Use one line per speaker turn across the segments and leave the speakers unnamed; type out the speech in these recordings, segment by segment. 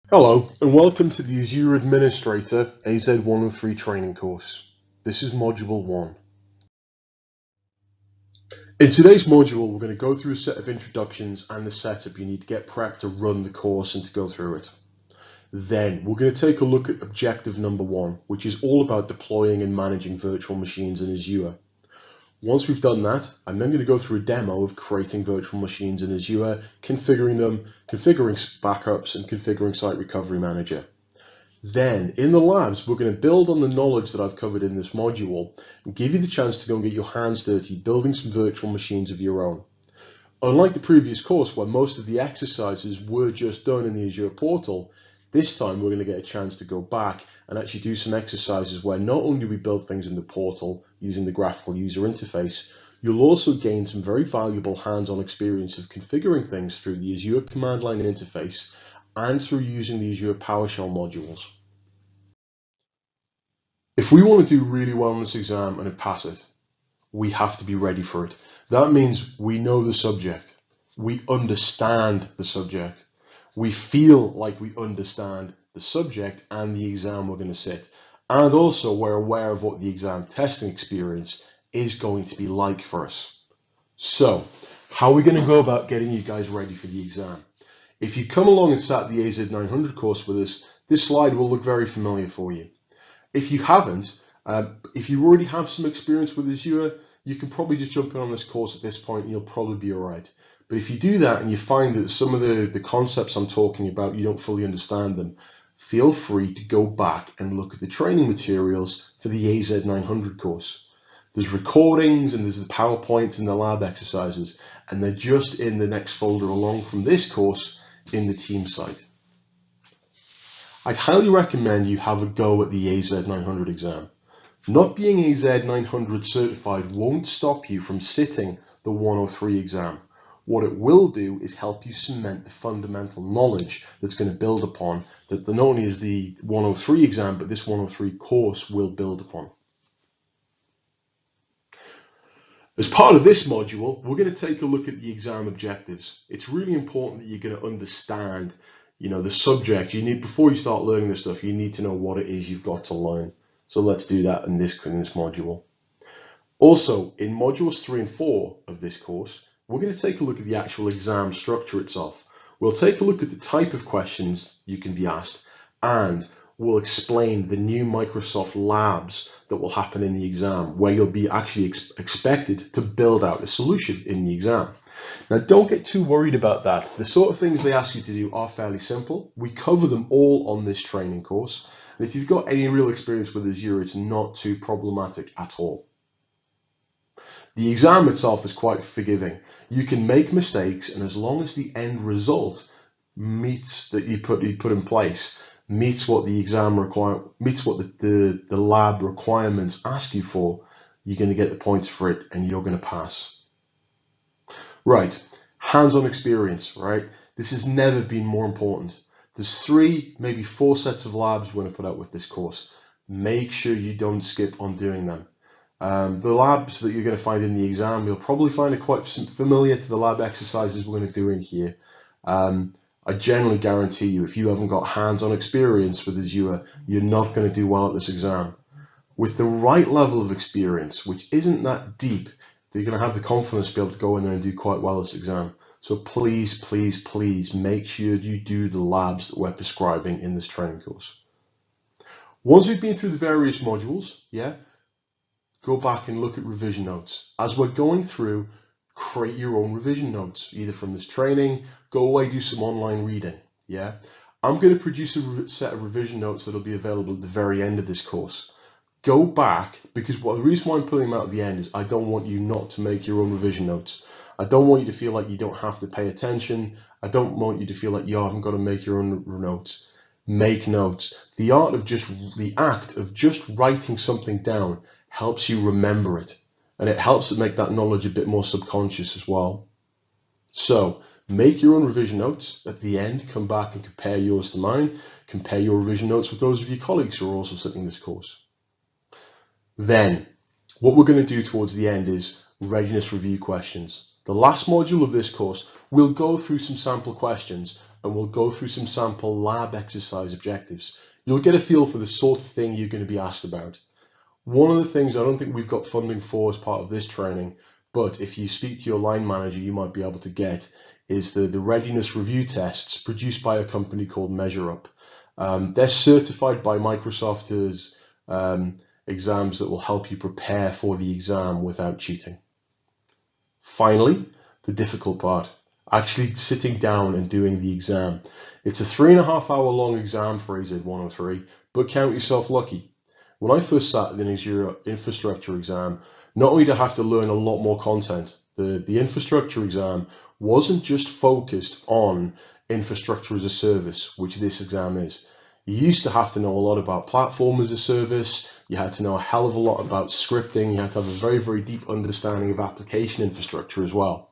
Hello, and welcome to the Azure Administrator AZ-103 training course. This is Module 1. In today's module, we're going to go through a set of introductions and the setup you need to get prepped to run the course and to go through it. Then, we're going to take a look at objective number 1, which is all about deploying and managing virtual machines in Azure. Once we've done that, I'm then going to go through a demo of creating virtual machines in Azure, configuring them, configuring backups, and configuring Site Recovery Manager. Then, in the labs, we're going to build on the knowledge that I've covered in this module and give you the chance to go and get your hands dirty building some virtual machines of your own. Unlike the previous course where most of the exercises were just done in the Azure portal, this time we're going to get a chance to go back and actually do some exercises where not only do we build things in the portal using the graphical user interface, you'll also gain some very valuable hands-on experience of configuring things through the Azure command line interface and through using the Azure PowerShell modules. If we want to do really well in this exam and pass it, we have to be ready for it. That means we know the subject, we understand the subject, we feel like we understand the subject and the exam we're going to sit, and also we're aware of what the exam testing experience is going to be like for us. So, how are we going to go about getting you guys ready for the exam? If you come along and sat the AZ-900 course with us, this slide will look very familiar for you. If you haven't, if you already have some experience with Azure, you can probably just jump in on this course at this point and you'll probably be all right. But if you do that and you find that some of the concepts I'm talking about, you don't fully understand them, feel free to go back and look at the training materials for the AZ-900 course. There's recordings and there's the PowerPoint and the lab exercises, and they're just in the next folder along from this course in the team site. I'd highly recommend you have a go at the AZ-900 exam. Not being AZ-900 certified won't stop you from sitting the 103 exam. What it will do is help you cement the fundamental knowledge that's going to build upon that not only is the 103 exam, but this 103 course will build upon. As part of this module, we're going to take a look at the exam objectives. It's really important that you're going to understand the subject. Before you start learning this stuff, you need to know what it is you've got to learn. So let's do that in this module. Also, in modules 3 and 4 of this course, we're going to take a look at the actual exam structure itself. We'll take a look at the type of questions you can be asked, and we'll explain the new Microsoft labs that will happen in the exam, where you'll be actually expected to build out a solution in the exam. Now, don't get too worried about that. The sort of things they ask you to do are fairly simple. We cover them all on this training course. And if you've got any real experience with Azure, it's not too problematic at all. The exam itself is quite forgiving. You can make mistakes, and as long as the end result meets that you put in place, meets what the exam meets what the lab requirements ask you for, you're going to get the points for it, and you're going to pass. Right, hands-on experience, right? This has never been more important. There's 3, maybe 4 sets of labs we're going to put out with this course. Make sure you don't skip on doing them. The labs that you're going to find in the exam, you'll probably find it quite familiar to the lab exercises we're going to do in here. I generally guarantee you, if you haven't got hands-on experience with Azure, you're not going to do well at this exam. With the right level of experience, which isn't that deep, you're going to have the confidence to be able to go in there and do quite well this exam. So please, please, please make sure you do the labs that we're prescribing in this training course. Once we've been through the various modules, go back and look at revision notes. As we're going through, create your own revision notes, either from this training, go away, do some online reading. I'm going to produce a set of revision notes that'll be available at the very end of this course. Go back, because the reason why I'm putting them out at the end is I don't want you not to make your own revision notes. I don't want you to feel like you don't have to pay attention. I don't want you to feel like you haven't got to make your own notes. Make notes. The act of just writing something down helps you remember it, and it helps to make that knowledge a bit more subconscious as well. So make your own revision notes. At the end, come back and compare yours to mine. Compare your revision notes with those of your colleagues who are also sitting this course. Then, what we're going to do towards the end is readiness review questions. The last module of this course, we'll go through some sample questions and we'll go through some sample lab exercise objectives. You'll get a feel for the sort of thing you're going to be asked about. One of the things I don't think we've got funding for as part of this training, but if you speak to your line manager, you might be able to get, is the readiness review tests produced by a company called MeasureUp. They're certified by Microsoft as exams that will help you prepare for the exam without cheating. Finally, the difficult part, actually sitting down and doing the exam. It's a 3.5 hour long exam for AZ-103, but count yourself lucky. When I first sat in an Azure infrastructure exam, not only did I have to learn a lot more content, the infrastructure exam wasn't just focused on infrastructure as a service, which this exam is. You used to have to know a lot about platform as a service. You had to know a hell of a lot about scripting. You had to have a very, very deep understanding of application infrastructure as well.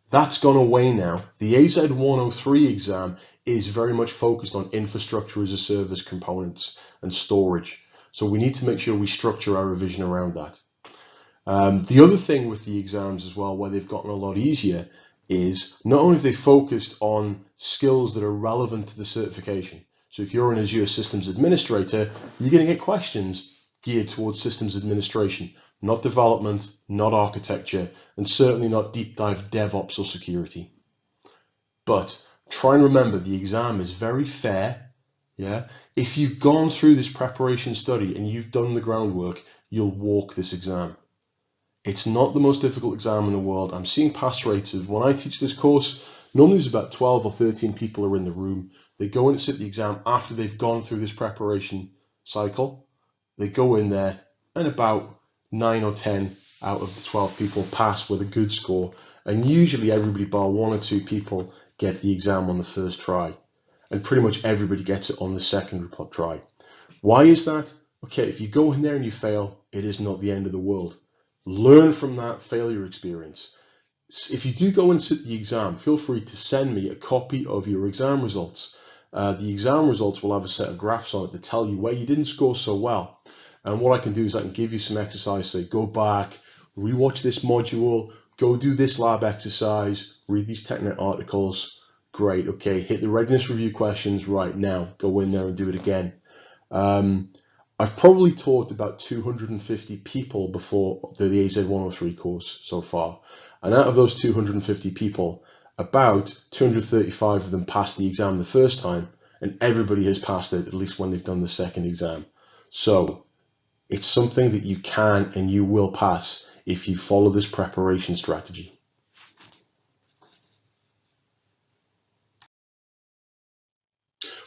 That's gone away now. The AZ-103 exam is very much focused on infrastructure as a service components and storage. So we need to make sure we structure our revision around that. The other thing with the exams as well, where they've gotten a lot easier, is not only have they focused on skills that are relevant to the certification. So if you're an Azure Systems Administrator, you're going to get questions geared towards systems administration, not development, not architecture, and certainly not deep dive DevOps or security. But try and remember, the exam is very fair. Yeah, if you've gone through this preparation study and you've done the groundwork, you'll walk this exam. It's not the most difficult exam in the world. I'm seeing pass rates of, when I teach this course, normally there's about 12 or 13 people are in the room. They go in and sit the exam after they've gone through this preparation cycle. They go in there and about 9 or 10 out of the 12 people pass with a good score. And usually everybody bar 1 or 2 people get the exam on the first try. And pretty much everybody gets it on the second try. Why is that? Okay, if you go in there and you fail, it is not the end of the world. Learn from that failure experience. If you do go and sit the exam, feel free to send me a copy of your exam results. The exam results will have a set of graphs on it to tell you where you didn't score so well. And what I can do is I can give you some exercise, say go back, rewatch this module, go do this lab exercise, read these TechNet articles. Great, okay, hit the readiness review questions right now, go in there and do it again. I've probably taught about 250 people before the AZ-103 course so far. And out of those 250 people, about 235 of them passed the exam the first time, and everybody has passed it, at least when they've done the second exam. So it's something that you can and you will pass if you follow this preparation strategy.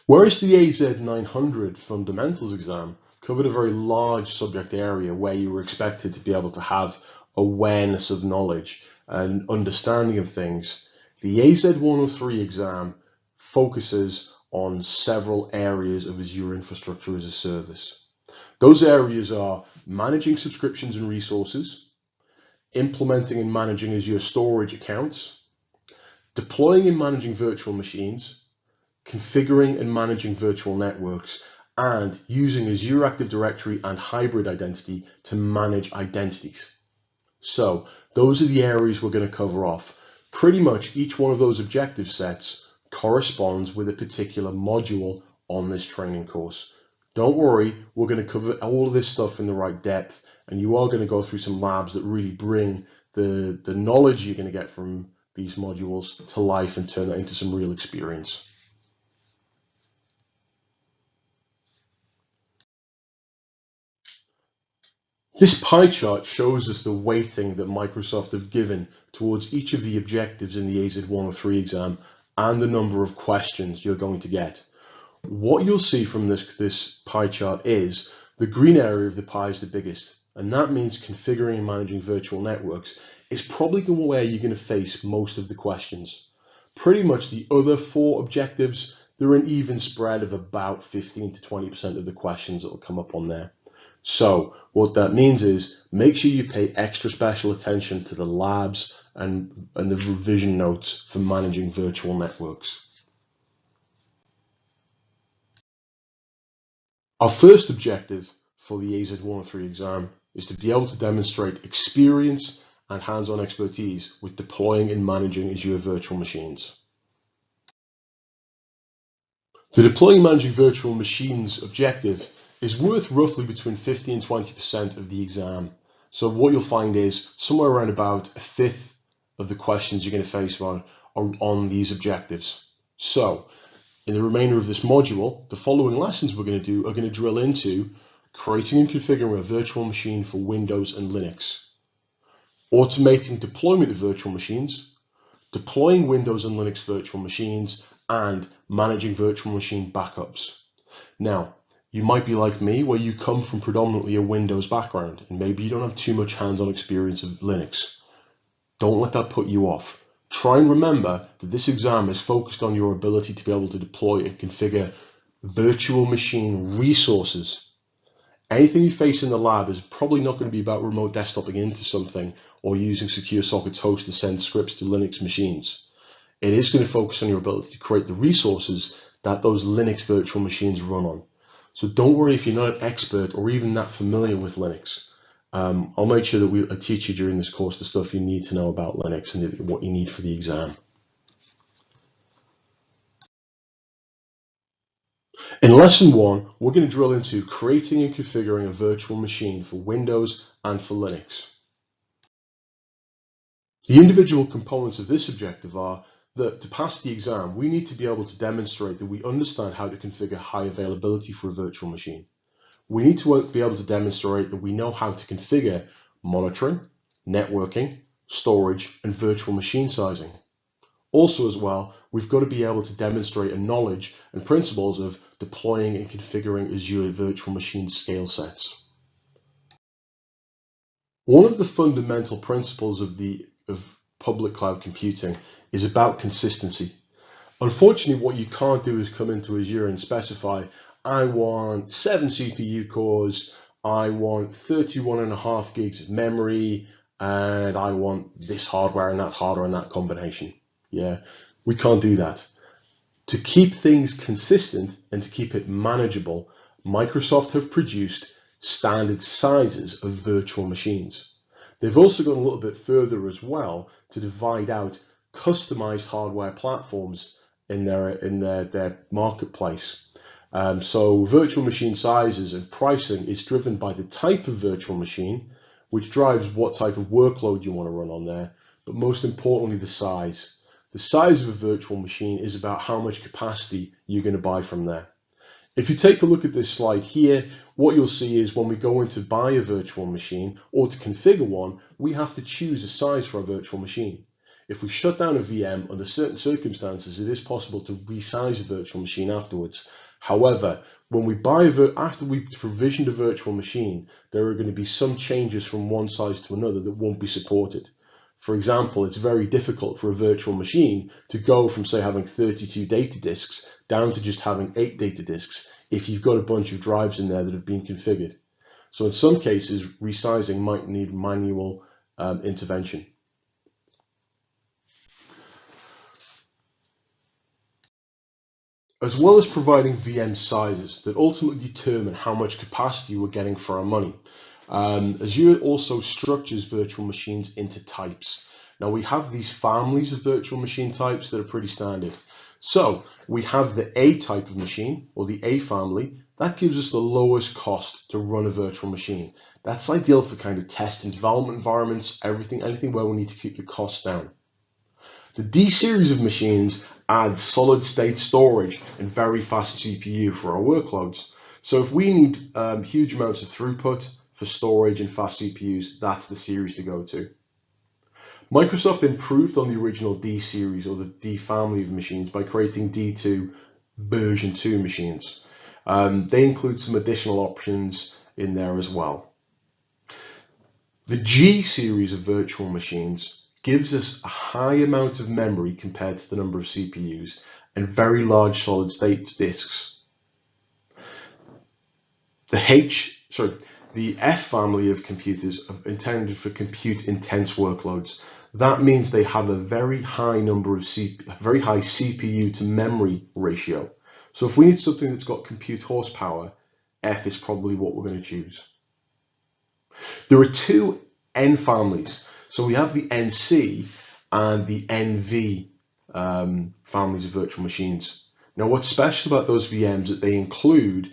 Whereas the AZ-900 fundamentals exam covered a very large subject area where you were expected to be able to have awareness of knowledge and understanding of things, the AZ-103 exam focuses on several areas of Azure infrastructure as a service. Those areas are managing subscriptions and resources, implementing and managing Azure storage accounts, deploying and managing virtual machines, configuring and managing virtual networks, and using Azure Active Directory and hybrid identity to manage identities. So those are the areas we're going to cover off. Pretty much each one of those objective sets corresponds with a particular module on this training course. Don't worry, we're going to cover all of this stuff in the right depth, and you are going to go through some labs that really bring the knowledge you're going to get from these modules to life and turn that into some real experience. This pie chart shows us the weighting that Microsoft have given towards each of the objectives in the AZ-103 exam and the number of questions you're going to get. What you'll see from this pie chart is the green area of the pie is the biggest, and that means configuring and managing virtual networks is probably where you're going to face most of the questions. Pretty much the other 4 objectives, they're an even spread of about 15 to 20% of the questions that will come up on there. So what that means is make sure you pay extra special attention to the labs and the revision notes for managing virtual networks. Our first objective for the AZ-103 exam is to be able to demonstrate experience and hands-on expertise with deploying and managing Azure virtual machines. The deploying and managing virtual machines objective is worth roughly between 50 and 20% of the exam. So what you'll find is somewhere around about a fifth of the questions you're going to face are on these objectives. So in the remainder of this module, the following lessons we're going to do are going to drill into creating and configuring a virtual machine for Windows and Linux, automating deployment of virtual machines, deploying Windows and Linux virtual machines, and managing virtual machine backups. Now, you might be like me, where you come from predominantly a Windows background, and maybe you don't have too much hands-on experience of Linux. Don't let that put you off. Try and remember that this exam is focused on your ability to be able to deploy and configure virtual machine resources. Anything you face in the lab is probably not going to be about remote desktoping into something or using secure sockets host to send scripts to Linux machines. It is going to focus on your ability to create the resources that those Linux virtual machines run on. So don't worry if you're not an expert or even that familiar with Linux. I'll make sure that I teach you during this course the stuff you need to know about Linux and what you need for the exam. In lesson 1, we're going to drill into creating and configuring a virtual machine for Windows and for Linux. The individual components of this objective are that to pass the exam, we need to be able to demonstrate that we understand how to configure high availability for a virtual machine. We need to be able to demonstrate that we know how to configure monitoring, networking, storage, and virtual machine sizing. Also as well, we've got to be able to demonstrate a knowledge and principles of deploying and configuring Azure virtual machine scale sets. One of the fundamental principles of public cloud computing is about consistency. Unfortunately, what you can't do is come into Azure and specify, I want 7 CPU cores, I want 31.5 gigs of memory, and I want this hardware and that combination. Yeah, we can't do that. To keep things consistent and to keep it manageable, Microsoft have produced standard sizes of virtual machines. They've also gone a little bit further as well to divide out customized hardware platforms in their marketplace. So virtual machine sizes and pricing is driven by the type of virtual machine, which drives what type of workload you want to run on there, but most importantly, the size. The size of a virtual machine is about how much capacity you're going to buy from there. If you take a look at this slide here, what you'll see is when we go in to buy a virtual machine or to configure one, we have to choose a size for our virtual machine. If we shut down a VM under certain circumstances, it is possible to resize a virtual machine afterwards. However, when we after we've provisioned a virtual machine, there are going to be some changes from one size to another that won't be supported. For example, it's very difficult for a virtual machine to go from, say, having 32 data disks down to just having 8 data disks if you've got a bunch of drives in there that have been configured. So in some cases, resizing might need manual intervention. As well as providing VM sizes that ultimately determine how much capacity we're getting for our money, Azure also structures virtual machines into types. Now we have these families of virtual machine types that are pretty standard. So we have the A type of machine, or the A family. That gives us the lowest cost to run a virtual machine. That's ideal for kind of test and development environments, anything where we need to keep the costs down. The D series of machines adds solid state storage and very fast CPU for our workloads. So if we need huge amounts of throughput for storage and fast CPUs, that's the series to go to. Microsoft improved on the original D series or the D family of machines by creating D2 version 2 machines. They include some additional options in there as well. The G series of virtual machines gives us a high amount of memory compared to the number of CPUs and very large solid state disks. The F family of computers are intended for compute intense workloads. That means they have a very high very high CPU to memory ratio. So if we need something that's got compute horsepower, F is probably what we're going to choose. There are two N families. So we have the NC and the NV families of virtual machines. Now, what's special about those VMs is that they include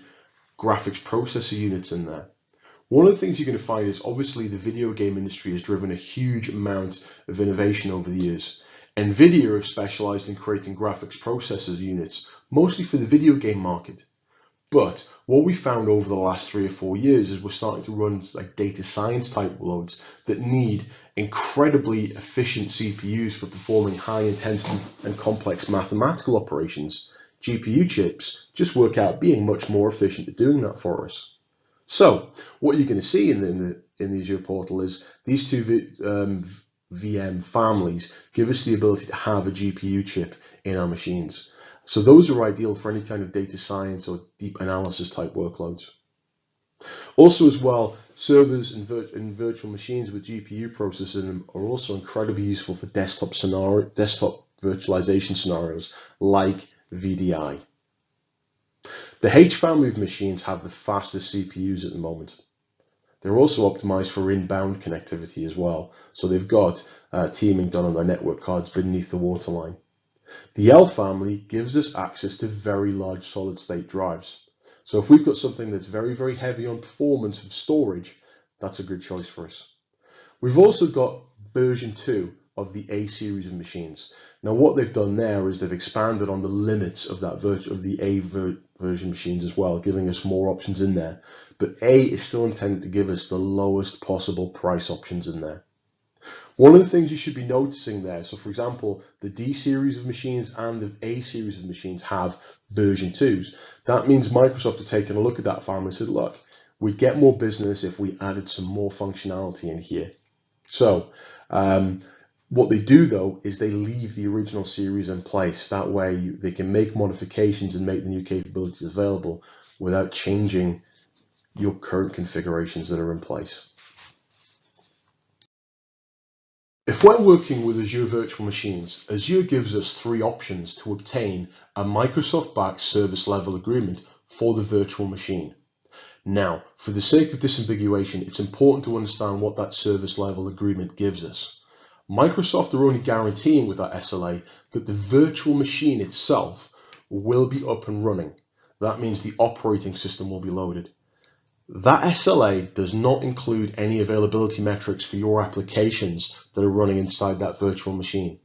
graphics processor units in there. One of the things you're going to find is obviously the video game industry has driven a huge amount of innovation over the years. NVIDIA have specialized in creating graphics processor units, mostly for the video game market. But what we found over the last 3 or 4 years is we're starting to run like data science type loads that need incredibly efficient CPUs for performing high intensity and complex mathematical operations. GPU chips just work out being much more efficient at doing that for us. So what you're going to see in the Azure portal is these two VM families give us the ability to have a GPU chip in our machines. So those are ideal for any kind of data science or deep analysis type workloads. Also as well, servers and virtual machines with GPU processors in them are also incredibly useful for desktop virtualization scenarios like VDI. The H family of machines have the fastest CPUs at the moment. They're also optimized for inbound connectivity as well. So they've got teaming done on their network cards beneath the waterline. The L family gives us access to very large solid state drives. So if we've got something that's very, very heavy on performance of storage, that's a good choice for us. We've also got version 2 of the A series of machines. Now what they've done there is they've expanded on the limits of that the A version machines as well, giving us more options in there. But A is still intended to give us the lowest possible price options in there. One of the things you should be noticing there, so for example, the D series of machines and the A series of machines have version 2s. That means Microsoft have taken a look at that family and said, look, we'd get more business if we added some more functionality in here. So what they do though is they leave the original series in place. That way they can make modifications and make the new capabilities available without changing your current configurations that are in place. If we're working with Azure Virtual Machines, Azure gives us 3 options to obtain a Microsoft-backed service level agreement for the virtual machine. Now, for the sake of disambiguation, it's important to understand what that service level agreement gives us. Microsoft are only guaranteeing with that SLA that the virtual machine itself will be up and running. That means the operating system will be loaded. That SLA does not include any availability metrics for your applications that are running inside that virtual machine.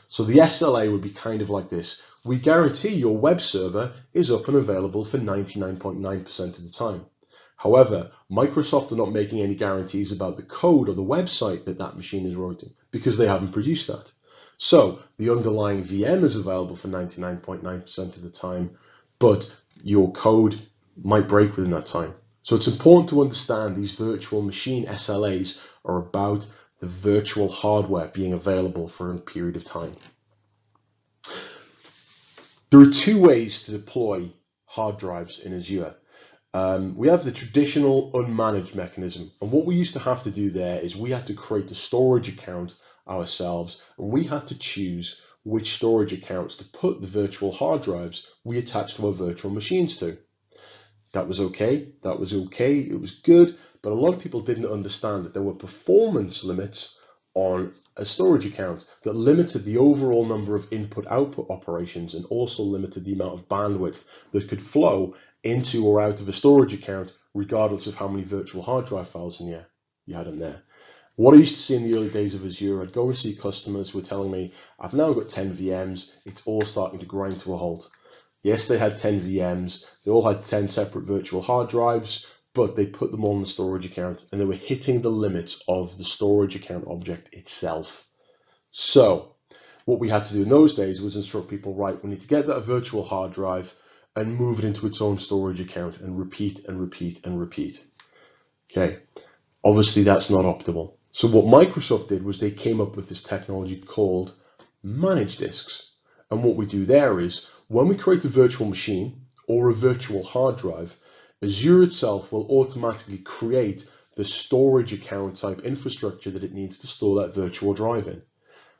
So the SLA would be kind of like this. We guarantee your web server is up and available for 99.9% of the time. However, Microsoft are not making any guarantees about the code or the website that machine is writing because they haven't produced that. So the underlying VM is available for 99.9% of the time, but your code might break within that time. So it's important to understand these virtual machine SLAs are about the virtual hardware being available for a period of time. There are 2 ways to deploy hard drives in Azure. We have the traditional unmanaged mechanism, and what we used to have to do there is we had to create a storage account ourselves, and we had to choose which storage accounts to put the virtual hard drives we attach to our virtual machines to. That was okay, it was good, but a lot of people didn't understand that there were performance limits on a storage account that limited the overall number of input-output operations and also limited the amount of bandwidth that could flow into or out of a storage account regardless of how many virtual hard drive files you had in there. What I used to see in the early days of Azure, I'd go and see customers who were telling me, I've now got 10 VMs, it's all starting to grind to a halt. Yes, they had 10 VMs, they all had 10 separate virtual hard drives, but they put them all in the storage account and they were hitting the limits of the storage account object itself. So what we had to do in those days was instruct people, right, we need to get that virtual hard drive and move it into its own storage account and repeat and repeat and repeat. Okay, obviously that's not optimal. So what Microsoft did was they came up with this technology called managed disks. And what we do there is when we create a virtual machine or a virtual hard drive, Azure itself will automatically create the storage account type infrastructure that it needs to store that virtual drive in.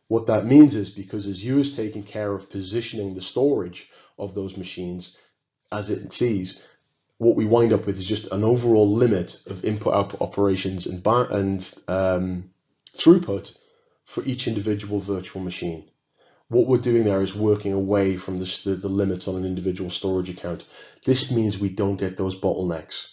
What that means is because Azure is taking care of positioning the storage of those machines as it sees, what we wind up with is just an overall limit of input-output operations and throughput for each individual virtual machine. what we're doing there is working away from the limit on an individual storage account. This means we don't get those bottlenecks.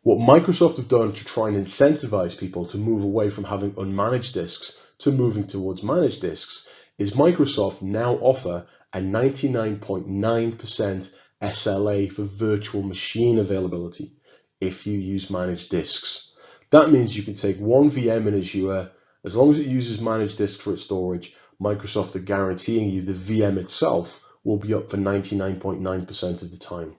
What Microsoft have done to try and incentivize people to move away from having unmanaged disks to moving towards managed disks is Microsoft now offer a 99.9% SLA for virtual machine availability if you use managed disks. That means you can take one VM in Azure, as long as it uses managed disk for its storage, Microsoft are guaranteeing you the VM itself will be up for 99.9% of the time.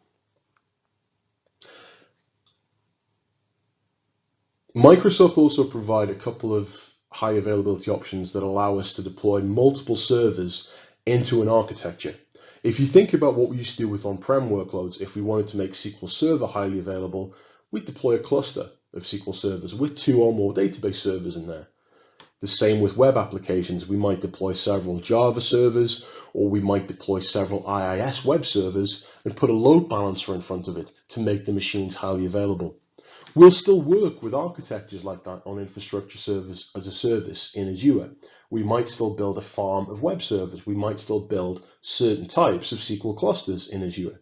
Microsoft also provide a couple of high availability options that allow us to deploy multiple servers into an architecture. If you think about what we used to do with on-prem workloads, if we wanted to make SQL Server highly available, we'd deploy a cluster of SQL servers with 2 or more database servers in there. The same with web applications. We might deploy several Java servers, or we might deploy several IIS web servers and put a load balancer in front of it to make the machines highly available. We'll still work with architectures like that on infrastructure service as a service in Azure. We might still build a farm of web servers. We might still build certain types of SQL clusters in Azure.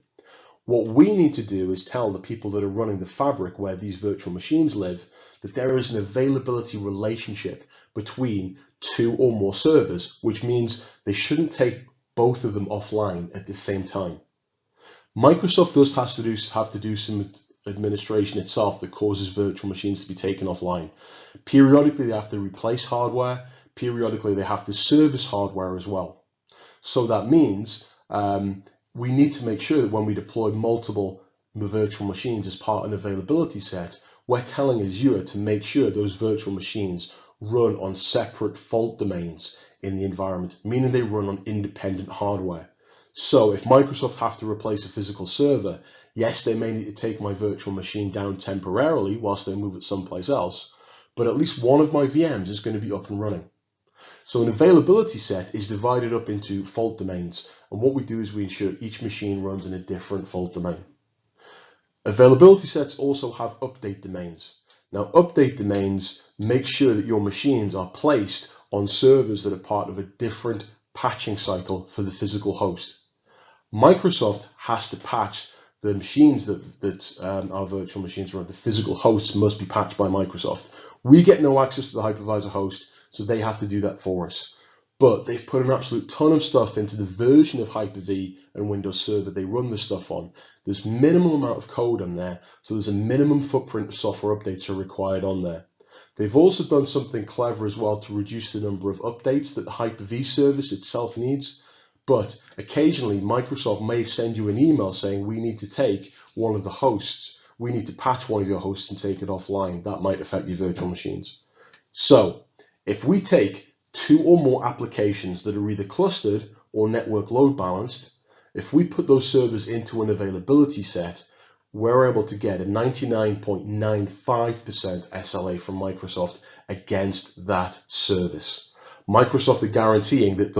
What we need to do is tell the people that are running the fabric where these virtual machines live that there is an availability relationship between 2 or more servers, which means they shouldn't take both of them offline at the same time. Microsoft does have to do some administration itself that causes virtual machines to be taken offline. Periodically, they have to replace hardware. Periodically, they have to service hardware as well. So that means we need to make sure that when we deploy multiple virtual machines as part of an availability set, we're telling Azure to make sure those virtual machines run on separate fault domains in the environment, meaning they run on independent hardware. So if Microsoft have to replace a physical server, yes, they may need to take my virtual machine down temporarily whilst they move it someplace else, but at least one of my VMs is going to be up and running. So an availability set is divided up into fault domains, and what we do is we ensure each machine runs in a different fault domain. Availability sets also have update domains. Now, update domains make sure that your machines are placed on servers that are part of a different patching cycle for the physical host. Microsoft has to patch the machines that our virtual machines run. The physical hosts must be patched by Microsoft. We get no access to the hypervisor host, so they have to do that for us. But they've put an absolute ton of stuff into the version of Hyper-V and Windows Server they run the stuff on. There's minimal amount of code on there, so there's a minimum footprint of software updates are required on there. They've also done something clever as well to reduce the number of updates that the Hyper-V service itself needs. But occasionally Microsoft may send you an email saying we need to take one of the hosts, we need to patch one of your hosts and take it offline. That might affect your virtual machines. So if we take 2 or more applications that are either clustered or network load balanced, if we put those servers into an availability set, we're able to get a 99.95% SLA from Microsoft against that service. Microsoft are guaranteeing that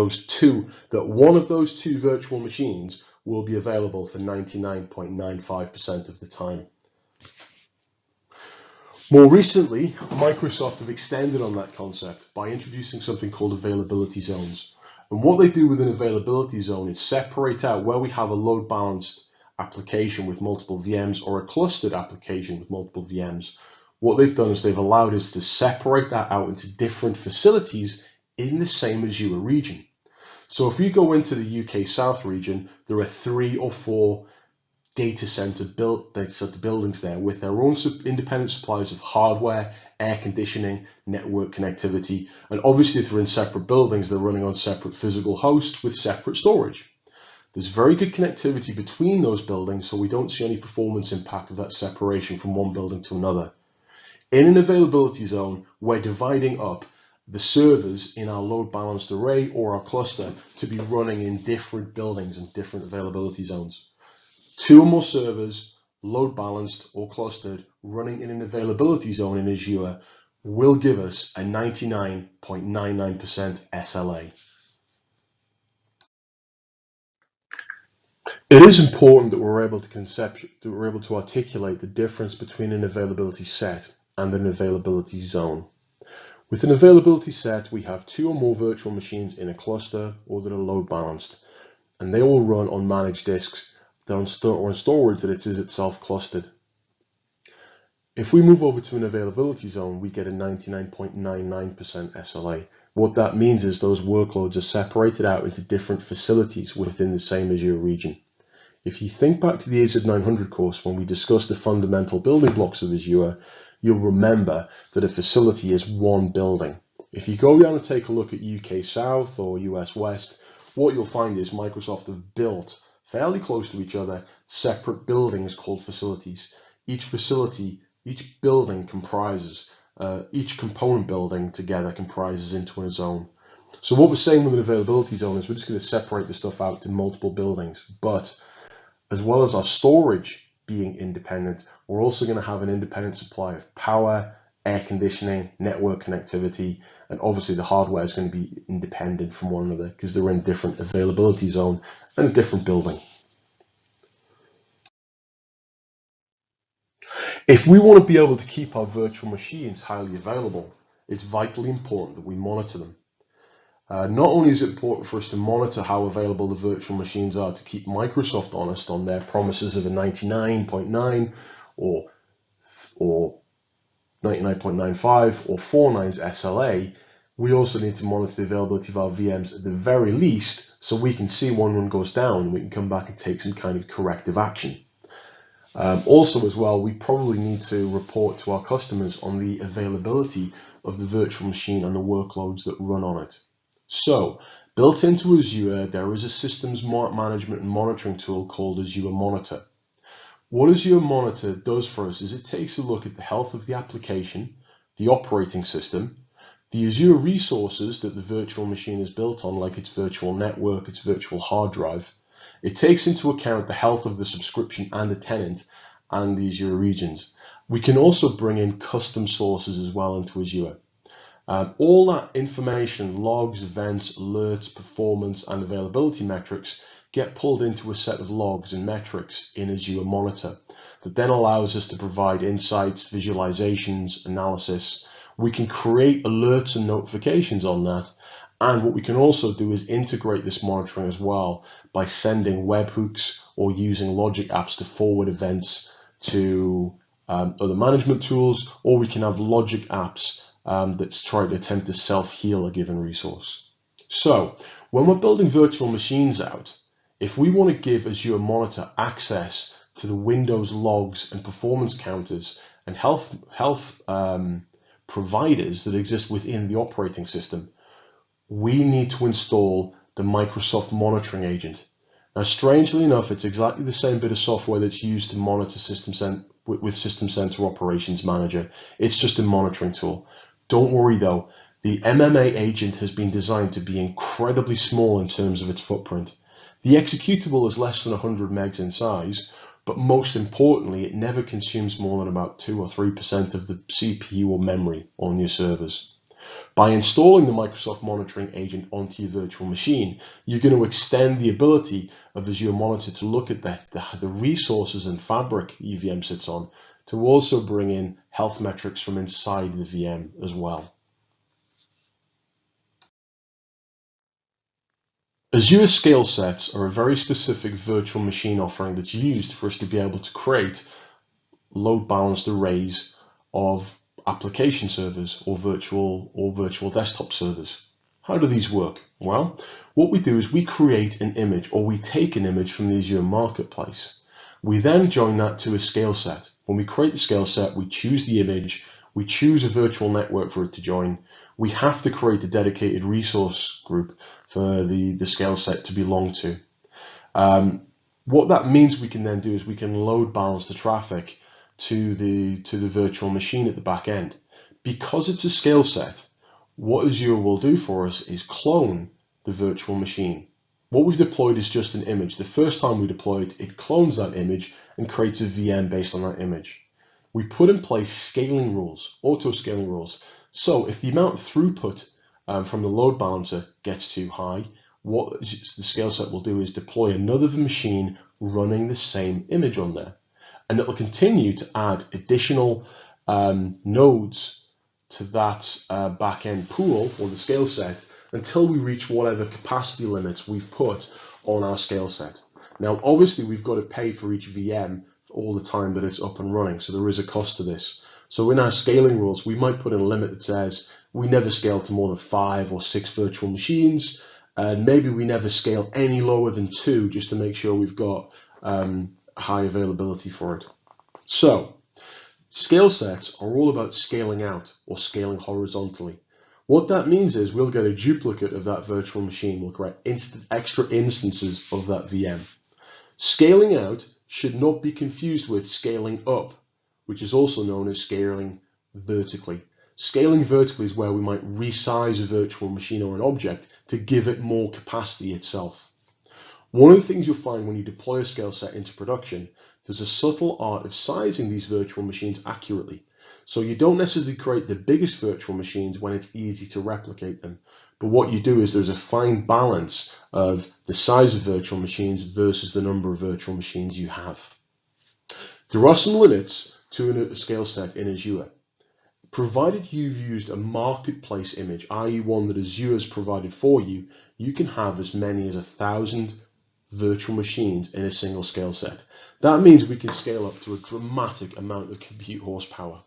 one of those two virtual machines will be available for 99.95% of the time. More recently, Microsoft have extended on that concept by introducing something called availability zones. And what they do with an availability zone is separate out where we have a load balanced application with multiple VMs or a clustered application with multiple VMs. What they've done is they've allowed us to separate that out into different facilities in the same Azure region. So if you go into the UK South region, there are 3 or 4 data center buildings there with their own independent suppliers of hardware, air conditioning, network connectivity, and obviously if they're in separate buildings, they're running on separate physical hosts with separate storage. There's very good connectivity between those buildings, so we don't see any performance impact of that separation from one building to another. In an availability zone, we're dividing up the servers in our load balanced array or our cluster to be running in different buildings and different availability zones. 2 or more servers, load balanced or clustered, running in an availability zone in Azure will give us a 99.99% SLA. It is important that we're able to articulate the difference between an availability set and an availability zone. With an availability set, we have 2 or more virtual machines in a cluster or that are load balanced, and they all run on managed disks or on storage that it is itself clustered. If we move over to an availability zone, we get a 99.99% SLA. What that means is those workloads are separated out into different facilities within the same Azure region. If you think back to the AZ-100 course when we discussed the fundamental building blocks of Azure, you'll remember that a facility is one building. If you go down and take a look at UK South or US West, what you'll find is Microsoft have built fairly close to each other separate buildings called facilities. Each building comprises, each component building together comprises into a zone. So what we're saying with an availability zone is we're just going to separate the stuff out to multiple buildings, but as well as our storage being independent, we're also going to have an independent supply of power, air conditioning, network connectivity, and obviously the hardware is going to be independent from one another because they're in different availability zone and a different building. If we want to be able to keep our virtual machines highly available, it's vitally important that we monitor them. Not only is it important for us to monitor how available the virtual machines are to keep Microsoft honest on their promises of a 99.9 or 99.95 or 49's SLA, we also need to monitor the availability of our VMs at the very least so we can see when one goes down and we can come back and take some kind of corrective action. Also as well, we probably need to report to our customers on the availability of the virtual machine and the workloads that run on it. So, built into Azure, there is a systems management and monitoring tool called Azure Monitor. What Azure Monitor does for us is it takes a look at the health of the application, the operating system, the Azure resources that the virtual machine is built on, like its virtual network, its virtual hard drive. It takes into account the health of the subscription and the tenant and the Azure regions. We can also bring in custom sources as well into Azure. All that information, logs, events, alerts, performance, and availability metrics get pulled into a set of logs and metrics in Azure Monitor that then allows us to provide insights, visualizations, analysis. We can create alerts and notifications on that. And what we can also do is integrate this monitoring as well by sending webhooks or using logic apps to forward events to other management tools, or we can have logic apps that's trying to attempt to self-heal a given resource. So when we're building virtual machines out, if we want to give Azure Monitor access to the Windows logs and performance counters and health providers that exist within the operating system, we need to install the Microsoft monitoring agent. Now, strangely enough, it's exactly the same bit of software that's used to monitor with System Center Operations Manager. It's just a monitoring tool. Don't worry though, the MMA agent has been designed to be incredibly small in terms of its footprint. The executable is less than 100 megs in size, but most importantly, it never consumes more than about 2 or 3% of the CPU or memory on your servers. By installing the Microsoft monitoring agent onto your virtual machine, you're going to extend the ability of Azure Monitor to look at the resources and fabric your VM sits on, to also bring in health metrics from inside the VM as well. Azure scale sets are a very specific virtual machine offering that's used for us to be able to create load balanced arrays of application servers or virtual desktop servers. How do these work? Well, what we do is we create an image, or we take an image from the Azure Marketplace. We then join that to a scale set. When we create the scale set, we choose the image, we choose a virtual network for it to join. We have to create a dedicated resource group for the scale set to belong to. What that means we can then do is we can load balance the traffic to the virtual machine at the back end. Because it's a scale set, what Azure will do for us is clone the virtual machine. What we've deployed is just an image. The first time we deploy it, it clones that image and creates a VM based on that image. We put in place scaling rules, auto scaling rules. So if the amount of throughput from the load balancer gets too high, what the scale set will do is deploy another machine running the same image on there. And it will continue to add additional nodes to that back-end pool or the scale set until we reach whatever capacity limits we've put on our scale set. Now, obviously, we've got to pay for each VM all the time that it's up and running, so there is a cost to this. So in our scaling rules, we might put in a limit that says we never scale to more than 5 or 6 virtual machines, and maybe we never scale any lower than 2 just to make sure we've got high availability for it. So scale sets are all about scaling out or scaling horizontally. What that means is we'll get a duplicate of that virtual machine. We'll create extra instances of that VM. Scaling out should not be confused with scaling up, which is also known as scaling vertically. Scaling vertically is where we might resize a virtual machine or an object to give it more capacity itself. One of the things you'll find when you deploy a scale set into production, there's a subtle art of sizing these virtual machines accurately. So you don't necessarily create the biggest virtual machines when it's easy to replicate them. But what you do is there's a fine balance of the size of virtual machines versus the number of virtual machines you have. There are some limits to a scale set in Azure. Provided you've used a marketplace image, i.e. one that Azure has provided for you, you can have as many as 1,000 virtual machines in a single scale set. That means we can scale up to a dramatic amount of compute horsepower.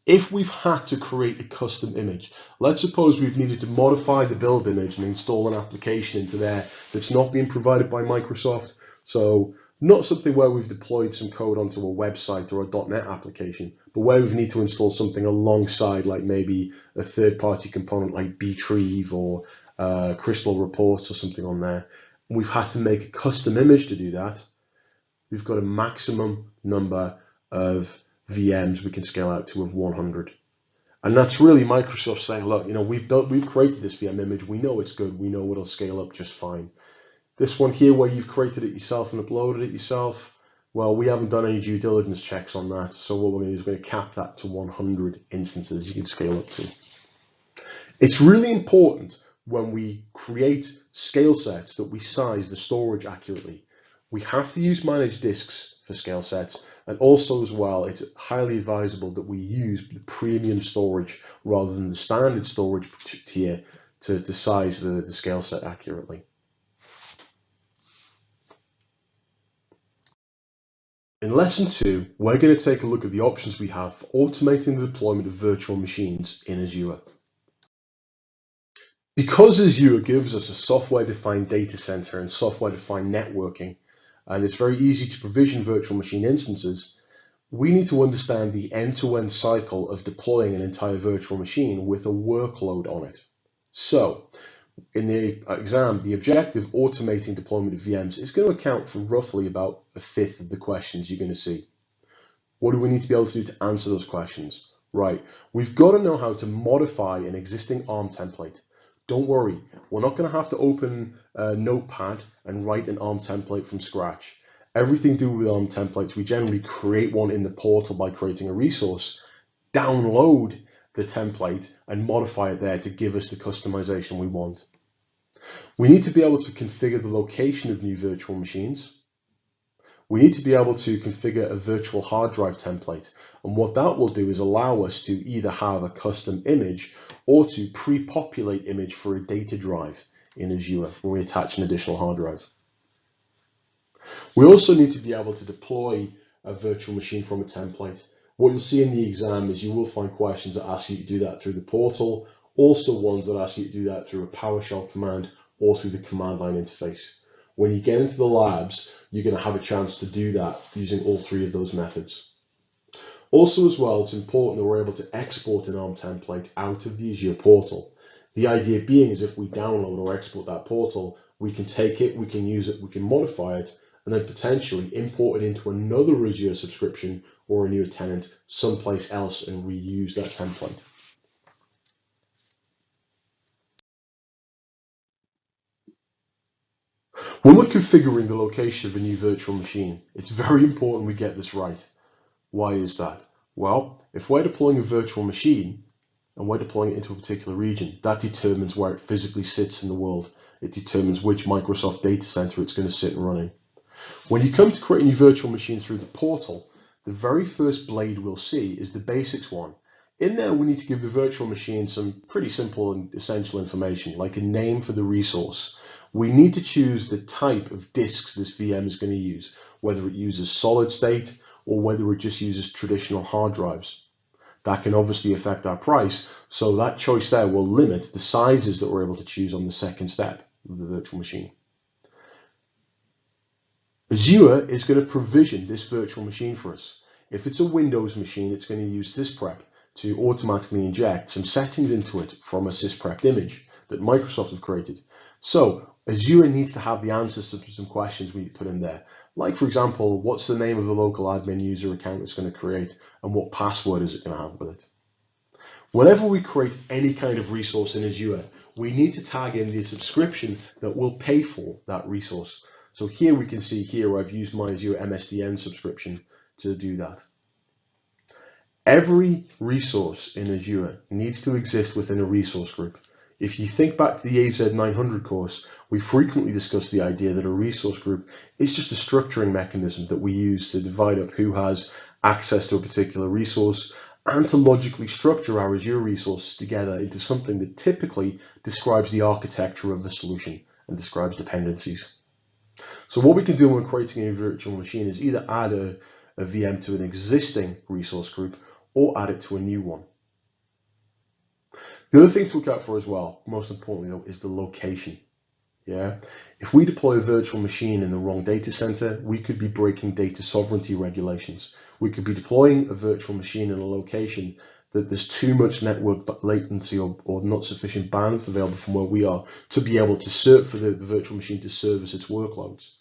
If we've had to create a custom image, let's suppose we've needed to modify the build image and install an application into there that's not being provided by Microsoft, so not something where we've deployed some code onto a website or a .NET application, but where we need to install something alongside, like maybe a third-party component like Btrieve or Crystal Reports or something on there. And we've had to make a custom image to do that. We've got a maximum number of VMs we can scale out to of 100. And that's really Microsoft saying, look, we've created this VM image. We know it's good. We know it'll scale up just fine. This one here where you've created it yourself and uploaded it yourself, well, we haven't done any due diligence checks on that. So what we're going to do is we're going to cap that to 100 instances you can scale up to. It's really important when we create scale sets that we size the storage accurately. We have to use managed disks for scale sets, and also as well, it's highly advisable that we use the premium storage rather than the standard storage tier to size the scale set accurately. In lesson 2, we're going to take a look at the options we have for automating the deployment of virtual machines in Azure. Because Azure gives us a software-defined data center and software-defined networking, and it's very easy to provision virtual machine instances, we need to understand the end-to-end cycle of deploying an entire virtual machine with a workload on it. So, in the exam, the objective automating deployment of VMs is going to account for roughly about 1/5 of the questions you're going to see. What do we need to be able to do to answer those questions? Right, we've got to know how to modify an existing ARM template. Don't worry, we're not going to have to open a notepad and write an ARM template from scratch. Everything to do with ARM templates, we generally create one in the portal by creating a resource, download the template and modify it there to give us the customization we want. We need to be able to configure the location of new virtual machines. We need to be able to configure a virtual hard drive template. And what that will do is allow us to either have a custom image or to pre-populate image for a data drive in Azure when we attach an additional hard drive. We also need to be able to deploy a virtual machine from a template. What you'll see in the exam is you will find questions that ask you to do that through the portal, also ones that ask you to do that through a PowerShell command or through the command line interface. When you get into the labs, you're going to have a chance to do that using all 3 of those methods. Also as well, it's important that we're able to export an ARM template out of the Azure portal. The idea being is if we download or export that portal, we can take it, we can use it, we can modify it, and then potentially import it into another Azure subscription or a new tenant someplace else and reuse that template. When we're configuring the location of a new virtual machine, it's very important we get this right. Why is that? Well, if we're deploying a virtual machine and we're deploying it into a particular region, that determines where it physically sits in the world. It determines which Microsoft data center it's going to sit and run in. When you come to creating your virtual machine through the portal, the very first blade we'll see is the basics one. In there, we need to give the virtual machine some pretty simple and essential information, like a name for the resource. We need to choose the type of disks this VM is going to use, whether it uses solid state or whether it just uses traditional hard drives. That can obviously affect our price, so that choice there will limit the sizes that we're able to choose on the second step of the virtual machine. Azure is going to provision this virtual machine for us. If it's a Windows machine, it's going to use sysprep to automatically inject some settings into it from a sysprepped image that Microsoft have created. So Azure needs to have the answers to some questions we put in there. Like, for example, what's the name of the local admin user account it's going to create and what password is it going to have with it? Whenever we create any kind of resource in Azure, we need to tag in the subscription that will pay for that resource. So here we can see here I've used my Azure MSDN subscription to do that. Every resource in Azure needs to exist within a resource group. If you think back to the AZ-900 course, we frequently discuss the idea that a resource group is just a structuring mechanism that we use to divide up who has access to a particular resource and to logically structure our Azure resources together into something that typically describes the architecture of the solution and describes dependencies. So what we can do when we're creating a virtual machine is either add a VM to an existing resource group or add it to a new one. The other thing to look out for as well, most importantly though, is the location. If we deploy a virtual machine in the wrong data center, we could be breaking data sovereignty regulations. We could be deploying a virtual machine in a location that there's too much network latency or not sufficient bandwidth available from where we are to be able to serve for the virtual machine to service its workloads.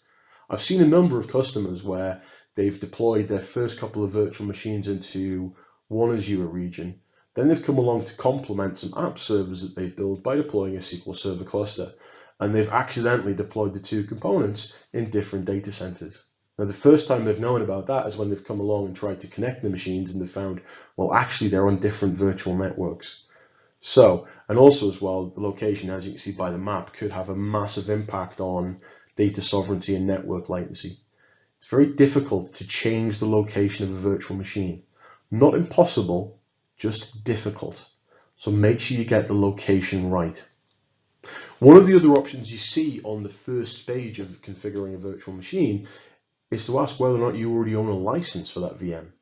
I've seen a number of customers where they've deployed their first couple of virtual machines into one Azure region. Then they've come along to complement some app servers that they've built by deploying a SQL Server cluster. And they've accidentally deployed the two components in different data centers. Now, the first time they've known about that is when they've come along and tried to connect the machines and they've found, well, actually they're on different virtual networks. So, and also as well, the location, as you can see by the map, could have a massive impact on data sovereignty and network latency. It's very difficult to change the location of a virtual machine. Not impossible, just difficult. So make sure you get the location right. One of the other options you see on the first page of configuring a virtual machine is to ask whether or not you already own a license for that VM.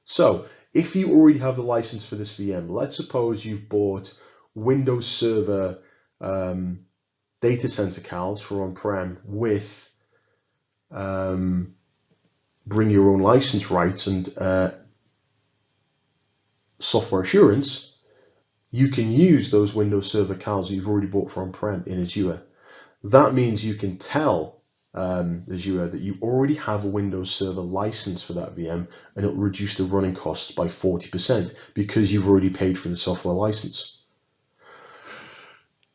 So if you already have the license for this VM, let's suppose you've bought Windows Server data center CALs for on-prem with bring your own license rights and software assurance. You can use those Windows Server CALs that you've already bought for on-prem in Azure. That means you can tell Azure that you already have a Windows Server license for that VM, and it'll reduce the running costs by 40% because you've already paid for the software license.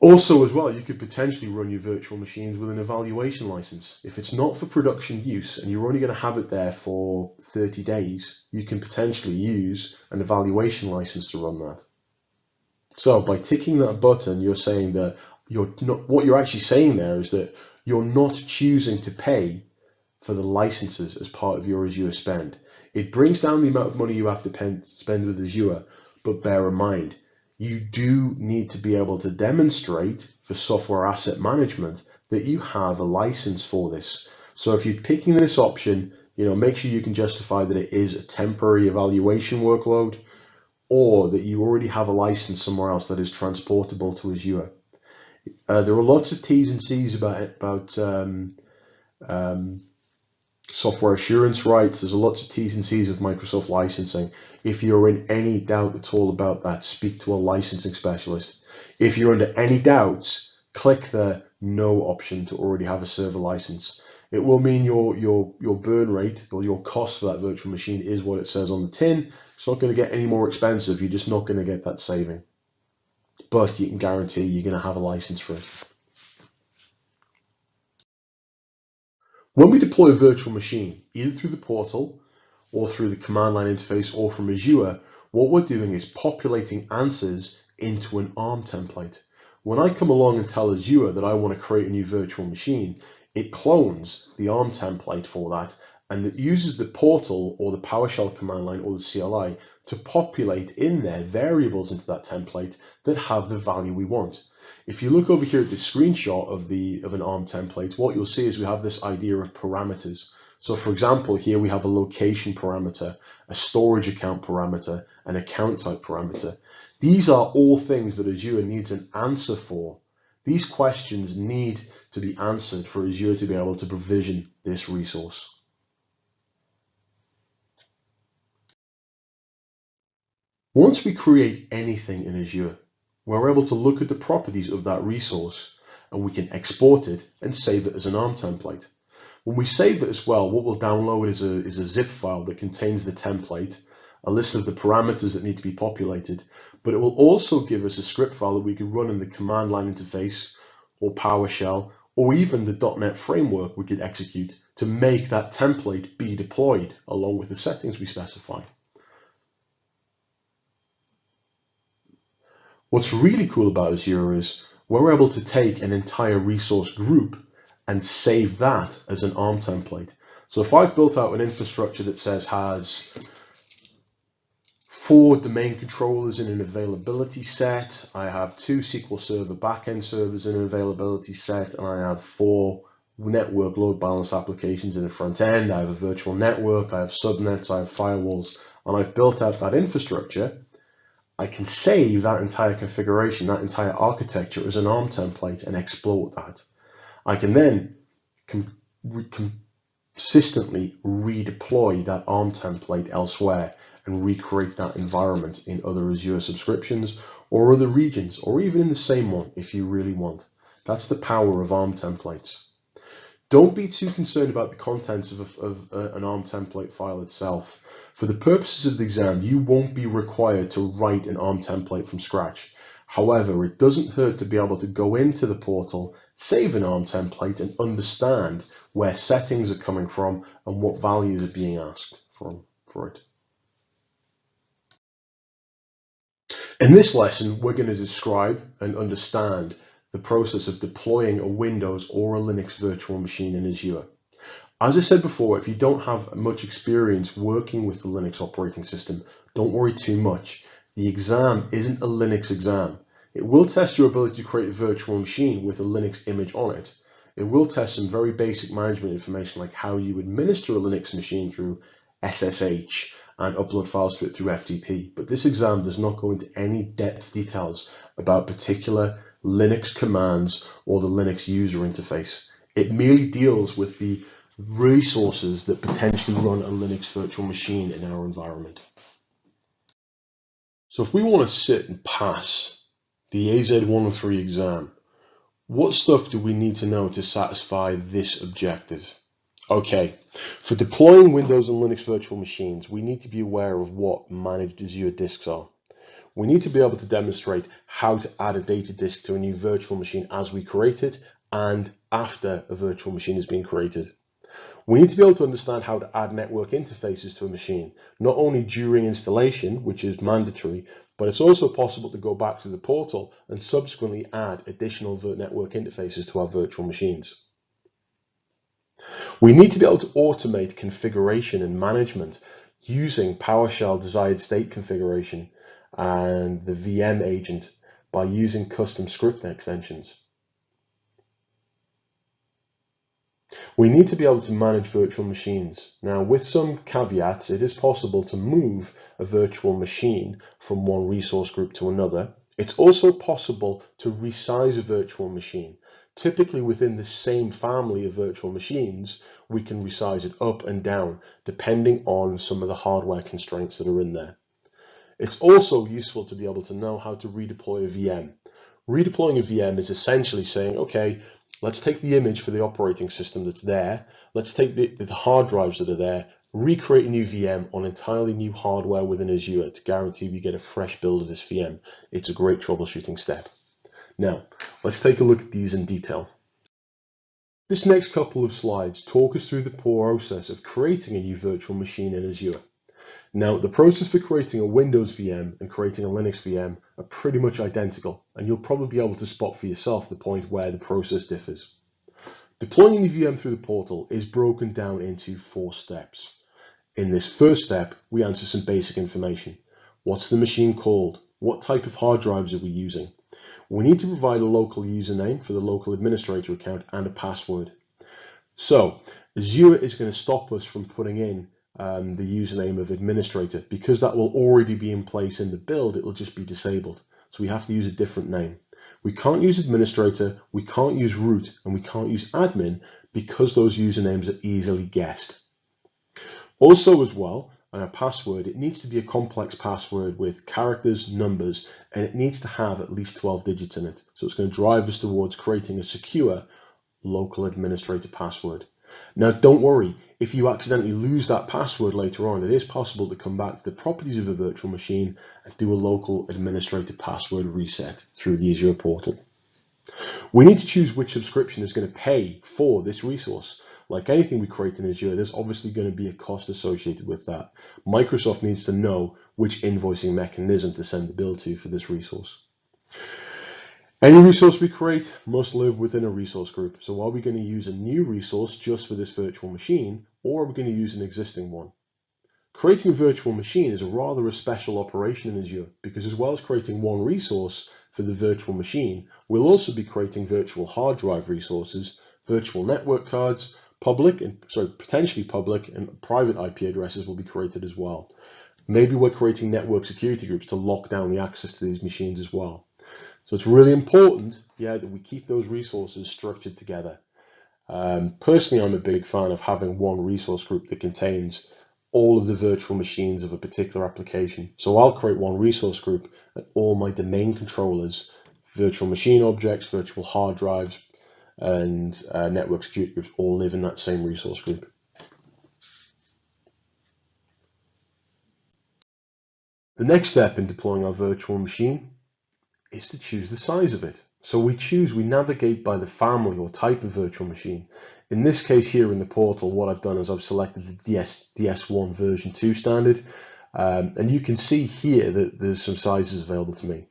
Also as well, you could potentially run your virtual machines with an evaluation license. If it's not for production use and you're only going to have it there for 30 days, you can potentially use an evaluation license to run that. So by ticking that button, you're saying that what you're actually saying there is that you're not choosing to pay for the licenses as part of your Azure spend. It brings down the amount of money you have to spend with Azure, but bear in mind, you do need to be able to demonstrate for software asset management that you have a license for this. So if you're picking this option, make sure you can justify that it is a temporary evaluation workload, or that you already have a license somewhere else that is transportable to Azure. There are lots of T's and C's about software assurance rights. There's lots of T's and C's with Microsoft licensing. If you're in any doubt at all about that, speak to a licensing specialist. If you're under any doubts, click the no option to already have a server license. It will mean your burn rate or your cost for that virtual machine is what it says on the tin. It's not going to get any more expensive. You're just not going to get that saving. But you can guarantee you're going to have a license for it. When we deploy a virtual machine, either through the portal or through the command line interface or from Azure, what we're doing is populating answers into an ARM template. When I come along and tell Azure that I want to create a new virtual machine, it clones the ARM template for that and it uses the portal or the PowerShell command line or the CLI to populate in there variables into that template that have the value we want. If you look over here at the screenshot of an ARM template, what you'll see is we have this idea of parameters. So for example, here we have a location parameter, a storage account parameter, an account type parameter. These are all things that Azure needs an answer for. These questions need to be answered for Azure to be able to provision this resource. Once we create anything in Azure, we're able to look at the properties of that resource and we can export it and save it as an ARM template. When we save it as well, what we'll download is a zip file that contains the template, a list of the parameters that need to be populated, but it will also give us a script file that we can run in the command line interface or PowerShell or even the .NET framework we could execute to make that template be deployed along with the settings we specify. What's really cool about Azure is we're able to take an entire resource group and save that as an ARM template. So if I've built out an infrastructure that has 4 domain controllers in an availability set, I have 2 SQL Server backend servers in an availability set, and I have 4 network load balanced applications in the front end, I have a virtual network, I have subnets, I have firewalls, and I've built out that infrastructure, I can save that entire configuration, that entire architecture as an ARM template and exploit that. I can then consistently redeploy that ARM template elsewhere and recreate that environment in other Azure subscriptions or other regions, or even in the same one if you really want. That's the power of ARM templates. Don't be too concerned about the contents of an ARM template file itself. For the purposes of the exam, you won't be required to write an ARM template from scratch. However, it doesn't hurt to be able to go into the portal, save an ARM template, and understand where settings are coming from and what values are being asked for it. In this lesson, we're going to describe and understand the process of deploying a Windows or a Linux virtual machine in Azure. As I said before, if you don't have much experience working with the Linux operating system, don't worry too much. The exam isn't a Linux exam. It will test your ability to create a virtual machine with a Linux image on it. It will test some very basic management information like how you administer a Linux machine through SSH and upload files to it through FTP. But this exam does not go into any depth details about particular Linux commands or the Linux user interface. It merely deals with the resources that potentially run a Linux virtual machine in our environment. So if we want to sit and pass the AZ-103 exam, what stuff do we need to know to satisfy this objective? Okay, for deploying Windows and Linux virtual machines, we need to be aware of what managed Azure disks are. We need to be able to demonstrate how to add a data disk to a new virtual machine as we create it and after a virtual machine has been created. We need to be able to understand how to add network interfaces to a machine, not only during installation, which is mandatory, but it's also possible to go back to the portal and subsequently add additional network interfaces to our virtual machines. We need to be able to automate configuration and management using PowerShell desired state configuration and the VM agent by using custom script extensions. We need to be able to manage virtual machines. Now, with some caveats, it is possible to move a virtual machine from one resource group to another. It's also possible to resize a virtual machine. Typically within the same family of virtual machines, we can resize it up and down, depending on some of the hardware constraints that are in there. It's also useful to be able to know how to redeploy a VM. Redeploying a VM is essentially saying, okay, let's take the image for the operating system that's there. Let's take the hard drives that are there, recreate a new VM on entirely new hardware within Azure to guarantee we get a fresh build of this VM. It's a great troubleshooting step. Now, let's take a look at these in detail. This next couple of slides talk us through the process of creating a new virtual machine in Azure. Now, the process for creating a Windows VM and creating a Linux VM are pretty much identical, and you'll probably be able to spot for yourself the point where the process differs. Deploying any VM through the portal is broken down into 4 steps. In this first step, we answer some basic information. What's the machine called? What type of hard drives are we using? We need to provide a local username for the local administrator account and a password. So Azure is going to stop us from putting in the username of administrator because that will already be in place in the build. It will just be disabled. So we have to use a different name. We can't use administrator, we can't use root, and we can't use admin because those usernames are easily guessed. Also as well, a password, it needs to be a complex password with characters, numbers, and it needs to have at least 12 digits in it. So it's going to drive us towards creating a secure local administrator password. Now don't worry, if you accidentally lose that password later on, it is possible to come back to the properties of a virtual machine and do a local administrator password reset through the Azure portal. We need to choose which subscription is going to pay for this resource. Like anything we create in Azure, there's obviously going to be a cost associated with that. Microsoft needs to know which invoicing mechanism to send the bill to for this resource. Any resource we create must live within a resource group. So are we going to use a new resource just for this virtual machine, or are we going to use an existing one? Creating a virtual machine is rather a special operation in Azure because as well as creating one resource for the virtual machine, we'll also be creating virtual hard drive resources, virtual network cards, potentially public and private IP addresses will be created as well. Maybe we're creating network security groups to lock down the access to these machines as well. So it's really important, that we keep those resources structured together. Personally, I'm a big fan of having one resource group that contains all of the virtual machines of a particular application. So I'll create one resource group and all my domain controllers, virtual machine objects, virtual hard drives, and network security groups all live in that same resource group. The next step in deploying our virtual machine is to choose the size of it. So we navigate by the family or type of virtual machine. In this case here in the portal, what I've done is I've selected the DS1 version 2 standard. And you can see here that there's some sizes available to me.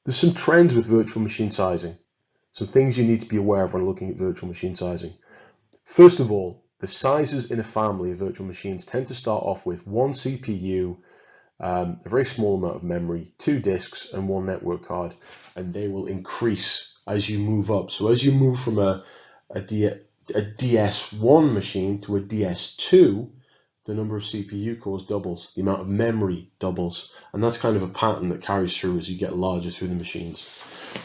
There's some trends with virtual machine sizing. Some things you need to be aware of when looking at virtual machine sizing. First of all, the sizes in a family of virtual machines tend to start off with 1 CPU, a very small amount of memory, 2 disks, and 1 network card, and they will increase as you move up. So as you move from a DS1 machine to a DS2, the number of CPU cores doubles, the amount of memory doubles, and that's kind of a pattern that carries through as you get larger through the machines.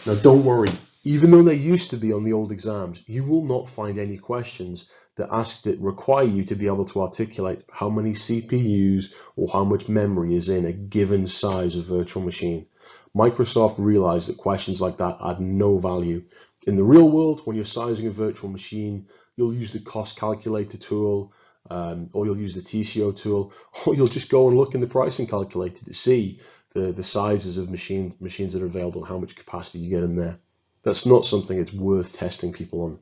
Now don't worry, even though they used to be on the old exams, you will not find any questions that require you to be able to articulate how many CPUs or how much memory is in a given size of virtual machine. Microsoft realized that questions like that add no value. In the real world, when you're sizing a virtual machine, you'll use the cost calculator tool, or you'll use the TCO tool, or you'll just go and look in the pricing calculator to see the sizes of machines that are available and how much capacity you get in there. That's not something it's worth testing people on.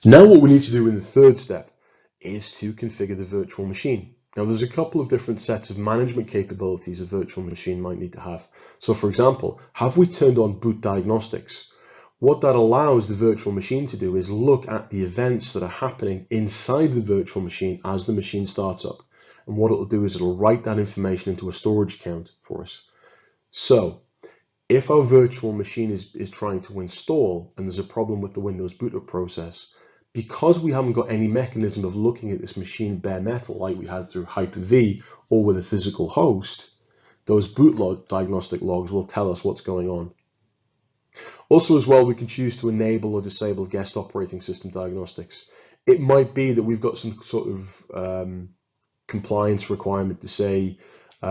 Now what we need to do in the third step is to configure the virtual machine. Now there's a couple of different sets of management capabilities a virtual machine might need to have. So for example, have we turned on boot diagnostics? What that allows the virtual machine to do is look at the events that are happening inside the virtual machine as the machine starts up. And what it'll do is it'll write that information into a storage account for us. So if our virtual machine is trying to install and there's a problem with the Windows boot up process, because we haven't got any mechanism of looking at this machine bare metal like we had through Hyper-V or with a physical host, those boot diagnostic logs will tell us what's going on. Also as well, we can choose to enable or disable guest operating system diagnostics. It might be that we've got some sort of compliance requirement to say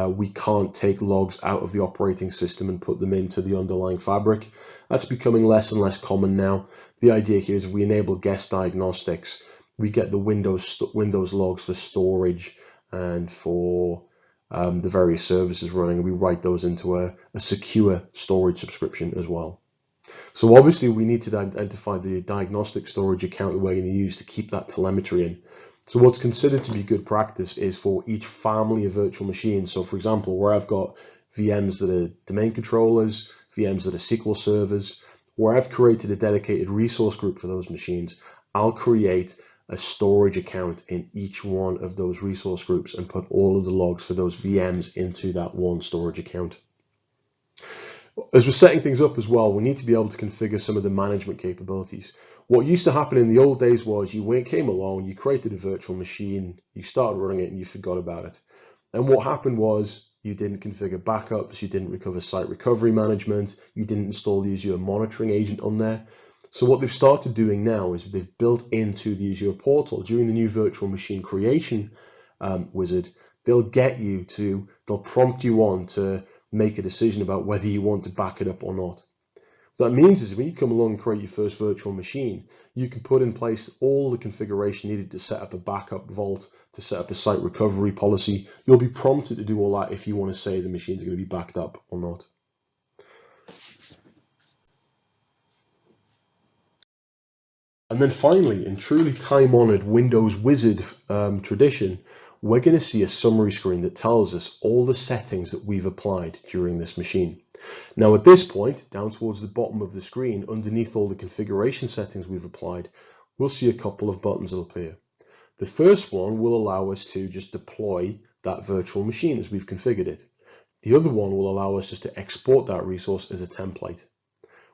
we can't take logs out of the operating system and put them into the underlying fabric. That's becoming less and less common now. The idea here is if we enable guest diagnostics, we get the Windows logs for storage and for the various services running, and we write those into a secure storage subscription as well. So obviously we need to identify the diagnostic storage account that we're going to use to keep that telemetry in. So what's considered to be good practice is for each family of virtual machines. So for example, where I've got VMs that are domain controllers, VMs that are SQL servers, where I've created a dedicated resource group for those machines, I'll create a storage account in each one of those resource groups and put all of the logs for those VMs into that one storage account. As we're setting things up as well, we need to be able to configure some of the management capabilities. What used to happen in the old days was you came along, you created a virtual machine, you started running it and you forgot about it. And what happened was you didn't configure backups, you didn't recover site recovery management, you didn't install the Azure monitoring agent on there. So what they've started doing now is they've built into the Azure portal during the new virtual machine creation wizard, they'll prompt you on to make a decision about whether you want to back it up or not. What that means is when you come along and create your first virtual machine, you can put in place all the configuration needed to set up a backup vault, to set up a site recovery policy. You'll be prompted to do all that if you want to say the machine's going to be backed up or not. And then finally, in truly time-honored Windows Wizard tradition, we're going to see a summary screen that tells us all the settings that we've applied during this machine. Now at this point, down towards the bottom of the screen, underneath all the configuration settings we've applied, we'll see a couple of buttons that appear. The first one will allow us to just deploy that virtual machine as we've configured it. The other one will allow us just to export that resource as a template.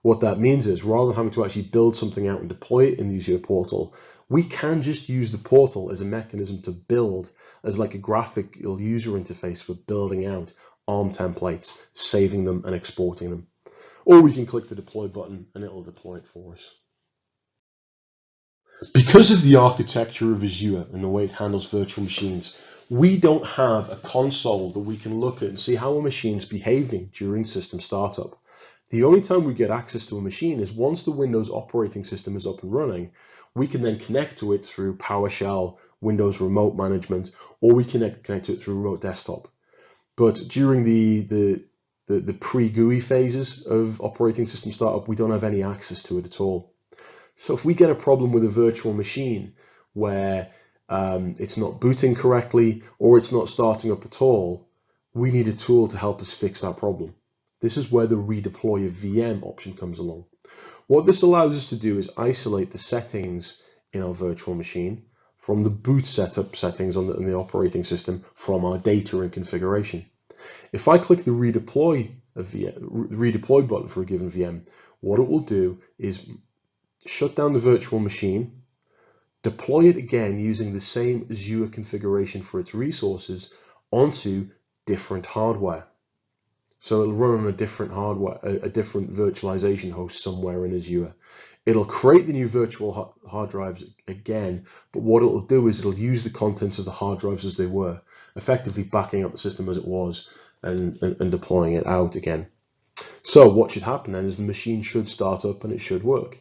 What that means is rather than having to actually build something out and deploy it in the Azure portal, we can just use the portal as a mechanism to build as like a graphical user interface for building out ARM templates, saving them and exporting them. Or we can click the deploy button and it'll deploy it for us. Because of the architecture of Azure and the way it handles virtual machines, we don't have a console that we can look at and see how a machine's behaving during system startup. The only time we get access to a machine is once the Windows operating system is up and running, we can then connect to it through PowerShell, Windows Remote Management, or we can connect to it through Remote Desktop. But during the pre-GUI phases of operating system startup, we don't have any access to it at all. So if we get a problem with a virtual machine where it's not booting correctly or it's not starting up at all, we need a tool to help us fix that problem. This is where the redeploy a VM option comes along. What this allows us to do is isolate the settings in our virtual machine from the boot setup settings on the operating system from our data and configuration. If I click the redeploy button for a given VM, what it will do is shut down the virtual machine, deploy it again using the same Azure configuration for its resources onto different hardware. So it'll run on a different hardware, a different virtualization host somewhere in Azure. It'll create the new virtual hard drives again, but what it'll do is it'll use the contents of the hard drives as they were, effectively backing up the system as it was and deploying it out again. So what should happen then is the machine should start up and it should work.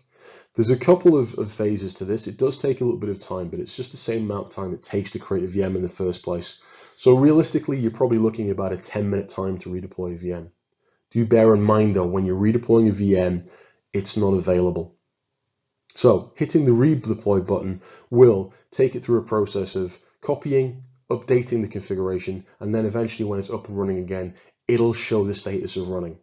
There's a couple of phases to this. It does take a little bit of time, but it's just the same amount of time it takes to create a VM in the first place. So realistically, you're probably looking at about a 10-minute time to redeploy a VM. Do bear in mind though, when you're redeploying a VM, it's not available. So hitting the redeploy button will take it through a process of copying, updating the configuration, and then eventually when it's up and running again, it'll show the status of running.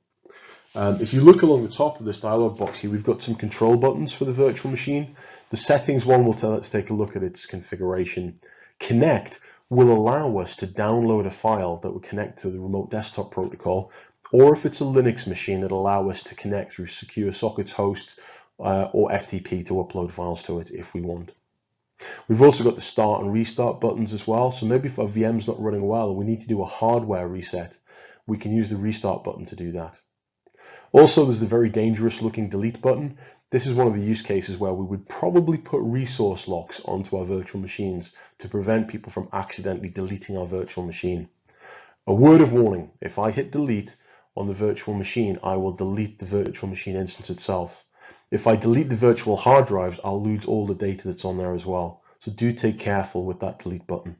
If you look along the top of this dialog box here, we've got some control buttons for the virtual machine. The settings one will tell us to take a look at its configuration. Connect will allow us to download a file that will connect to the remote desktop protocol, or if it's a Linux machine, it'll allow us to connect through secure sockets host or FTP to upload files to it if we want. We've also got the start and restart buttons as well. So maybe if our VM's not running well and we need to do a hardware reset, we can use the restart button to do that. Also, there's the very dangerous looking delete button. This is one of the use cases where we would probably put resource locks onto our virtual machines to prevent people from accidentally deleting our virtual machine. A word of warning, if I hit delete on the virtual machine, I will delete the virtual machine instance itself. If I delete the virtual hard drives, I'll lose all the data that's on there as well. So do take careful with that delete button.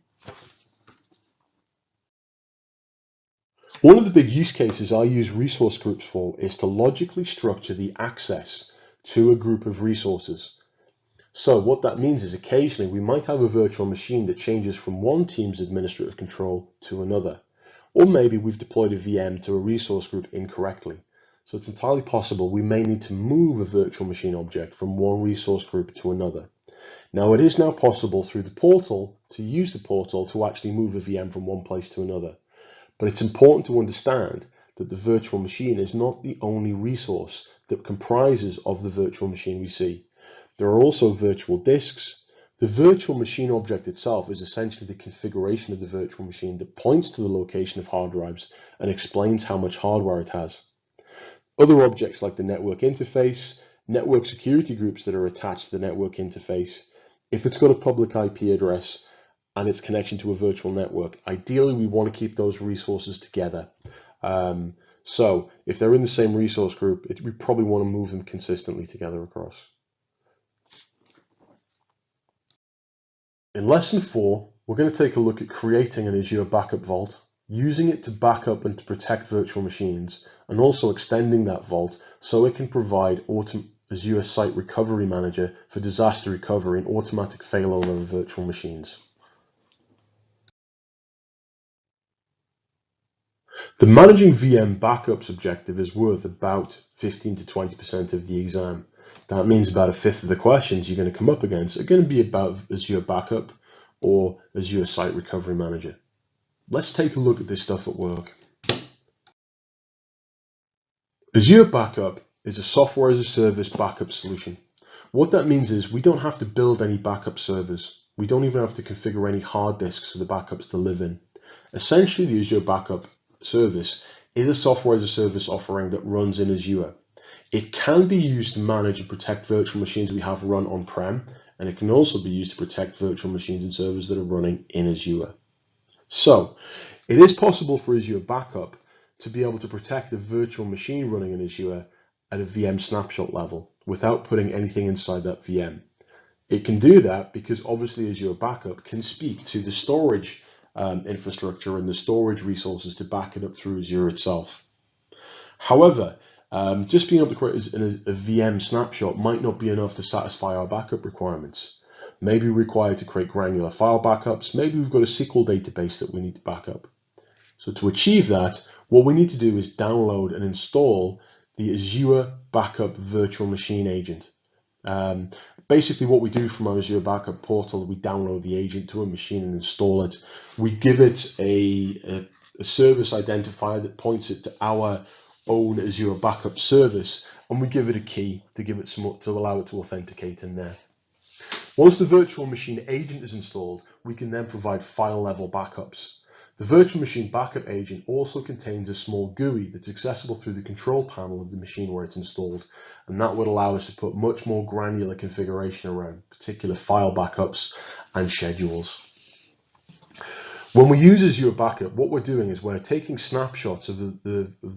One of the big use cases I use resource groups for is to logically structure the access to a group of resources. So what that means is occasionally we might have a virtual machine that changes from one team's administrative control to another. Or maybe we've deployed a VM to a resource group incorrectly. So it's entirely possible we may need to move a virtual machine object from one resource group to another. Now, it is now possible through the portal to use the portal to actually move a VM from one place to another. But it's important to understand that the virtual machine is not the only resource that comprises of the virtual machine we see. There are also virtual disks. The virtual machine object itself is essentially the configuration of the virtual machine that points to the location of hard drives and explains how much hardware it has. Other objects like the network interface, network security groups that are attached to the network interface, if it's got a public IP address and its connection to a virtual network, ideally we want to keep those resources together. So if they're in the same resource group, we probably want to move them consistently together across. In lesson 4, we're going to take a look at creating an Azure backup vault, using it to back up and to protect virtual machines, and also extending that vault so it can provide Azure Site Recovery Manager for disaster recovery and automatic failover of virtual machines. The Managing VM Backups objective is worth about 15 to 20% of the exam. That means about a fifth of the questions you're going to come up against are going to be about Azure Backup or Azure Site Recovery Manager. Let's take a look at this stuff at work. Azure Backup is a software as a service backup solution. What that means is we don't have to build any backup servers. We don't even have to configure any hard disks for the backups to live in. Essentially, the Azure Backup service is a software as a service offering that runs in Azure. It can be used to manage and protect virtual machines we have run on-prem, and it can also be used to protect virtual machines and servers that are running in Azure. So, it is possible for Azure Backup to be able to protect a virtual machine running in Azure at a VM snapshot level without putting anything inside that VM. It can do that because obviously Azure Backup can speak to the storage infrastructure and the storage resources to back it up through Azure itself. However, just being able to create a VM snapshot might not be enough to satisfy our backup requirements. Maybe we're required to create granular file backups. Maybe we've got a SQL database that we need to back up. So to achieve that, what we need to do is download and install the Azure Backup Virtual Machine Agent. Basically what we do from our Azure Backup portal, we download the agent to a machine and install it. We give it a service identifier that points it to our own Azure Backup service, and we give it a key to allow it to authenticate in there. Once the virtual machine agent is installed, we can then provide file level backups. The virtual machine backup agent also contains a small GUI that's accessible through the control panel of the machine where it's installed, and that would allow us to put much more granular configuration around particular file backups and schedules. When we use Azure Backup, what we're doing is we're taking snapshots of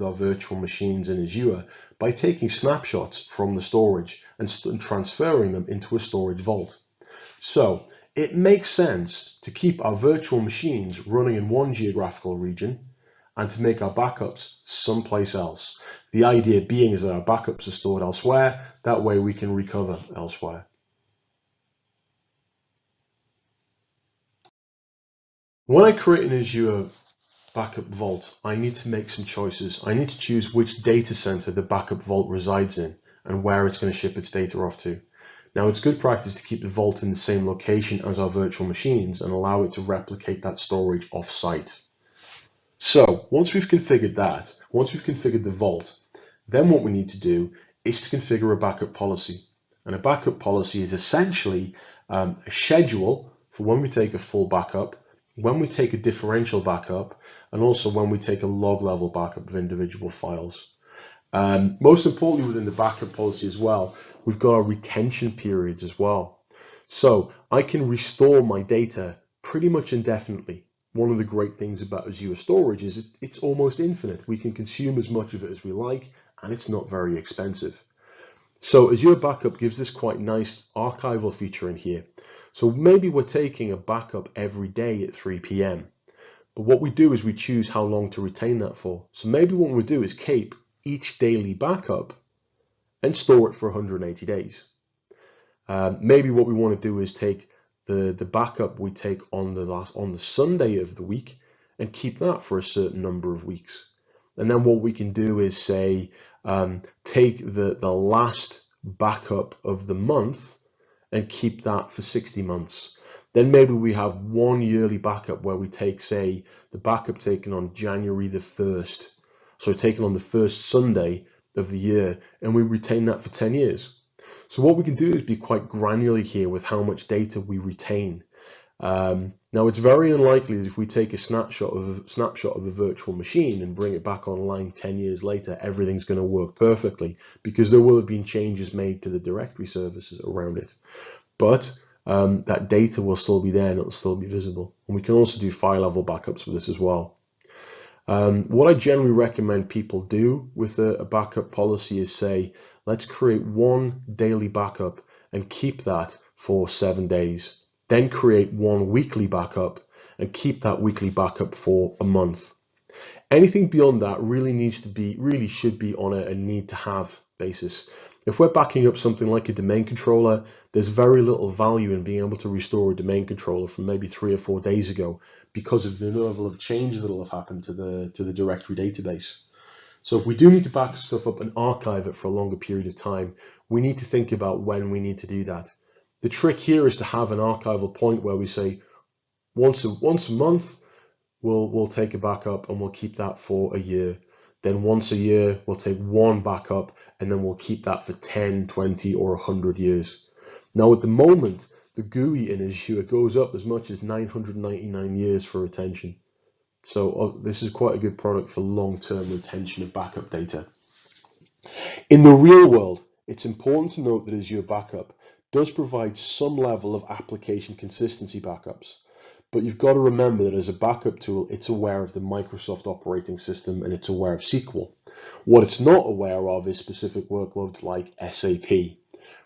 our virtual machines in Azure by taking snapshots from the storage and transferring them into a storage vault. So it makes sense to keep our virtual machines running in one geographical region and to make our backups someplace else. The idea being is that our backups are stored elsewhere, that way we can recover elsewhere. When I create an Azure Backup Vault, I need to make some choices. I need to choose which data center the backup vault resides in and where it's going to ship its data off to. Now, it's good practice to keep the vault in the same location as our virtual machines and allow it to replicate that storage off-site. So once we've configured that, once we've configured the vault, then what we need to do is to configure a backup policy. And a backup policy is essentially a schedule for when we take a full backup, when we take a differential backup, and also when we take a log level backup of individual files. Most importantly, within the backup policy as well, we've got our retention periods as well. So I can restore my data pretty much indefinitely. One of the great things about Azure storage is it's almost infinite. We can consume as much of it as we like, and it's not very expensive. So Azure Backup gives this quite nice archival feature in here. So maybe we're taking a backup every day at 3 p.m. But what we do is we choose how long to retain that for. So maybe what we do is keep each daily backup and store it for 180 days. Maybe what we want to do is take the backup we take on the Sunday of the week and keep that for a certain number of weeks. And then what we can do is say take the last backup of the month and keep that for 60 months. Then maybe we have one yearly backup where we take, say, the backup taken on January the 1st, so taken on the first Sunday of the year, and we retain that for 10 years. So what we can do is be quite granular here with how much data we retain. Now it's very unlikely that if we take a snapshot of a virtual machine and bring it back online 10 years later, everything's going to work perfectly, because there will have been changes made to the directory services around it. But that data will still be there and it'll still be visible. And we can also do file level backups with this as well. What I generally recommend people do with a backup policy is say, let's create one daily backup and keep that for 7 days. Then create one weekly backup and keep that weekly backup for a month. Anything beyond that really should be on a need to have basis. If we're backing up something like a domain controller, there's very little value in being able to restore a domain controller from maybe 3 or 4 days ago because of the level of changes that will have happened to the directory database. So if we do need to back stuff up and archive it for a longer period of time, we need to think about when we need to do that. The trick here is to have an archival point where we say once a month we'll take a backup and we'll keep that for a year. Then once a year we'll take one backup and then we'll keep that for 10, 20 or 100 years. Now at the moment the GUI in Azure goes up as much as 999 years for retention. So this is quite a good product for long-term retention of backup data. In the real world, it's important to note that Azure Backup does provide some level of application consistency backups, but you've got to remember that as a backup tool, it's aware of the Microsoft operating system and it's aware of SQL. What it's not aware of is specific workloads like SAP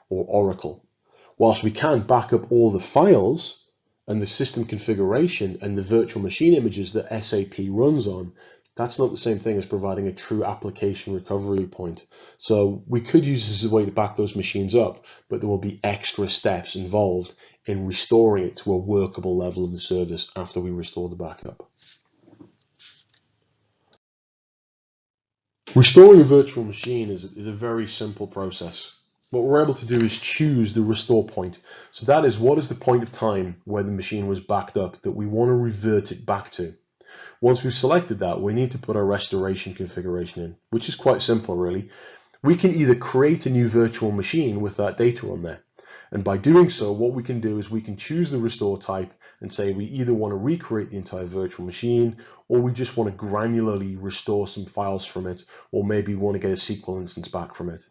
or Oracle. Whilst we can back up all the files and the system configuration and the virtual machine images that SAP runs on, that's not the same thing as providing a true application recovery point. So we could use this as a way to back those machines up, but there will be extra steps involved in restoring it to a workable level of the service after we restore the backup. Restoring a virtual machine is a very simple process. What we're able to do is choose the restore point. So that is, what is the point of time where the machine was backed up that we want to revert it back to. Once we've selected that, we need to put our restoration configuration in, which is quite simple really. We can either create a new virtual machine with that data on there. And by doing so, what we can do is we can choose the restore type and say we either want to recreate the entire virtual machine, or we just want to granularly restore some files from it, or maybe want to get a SQL instance back from it.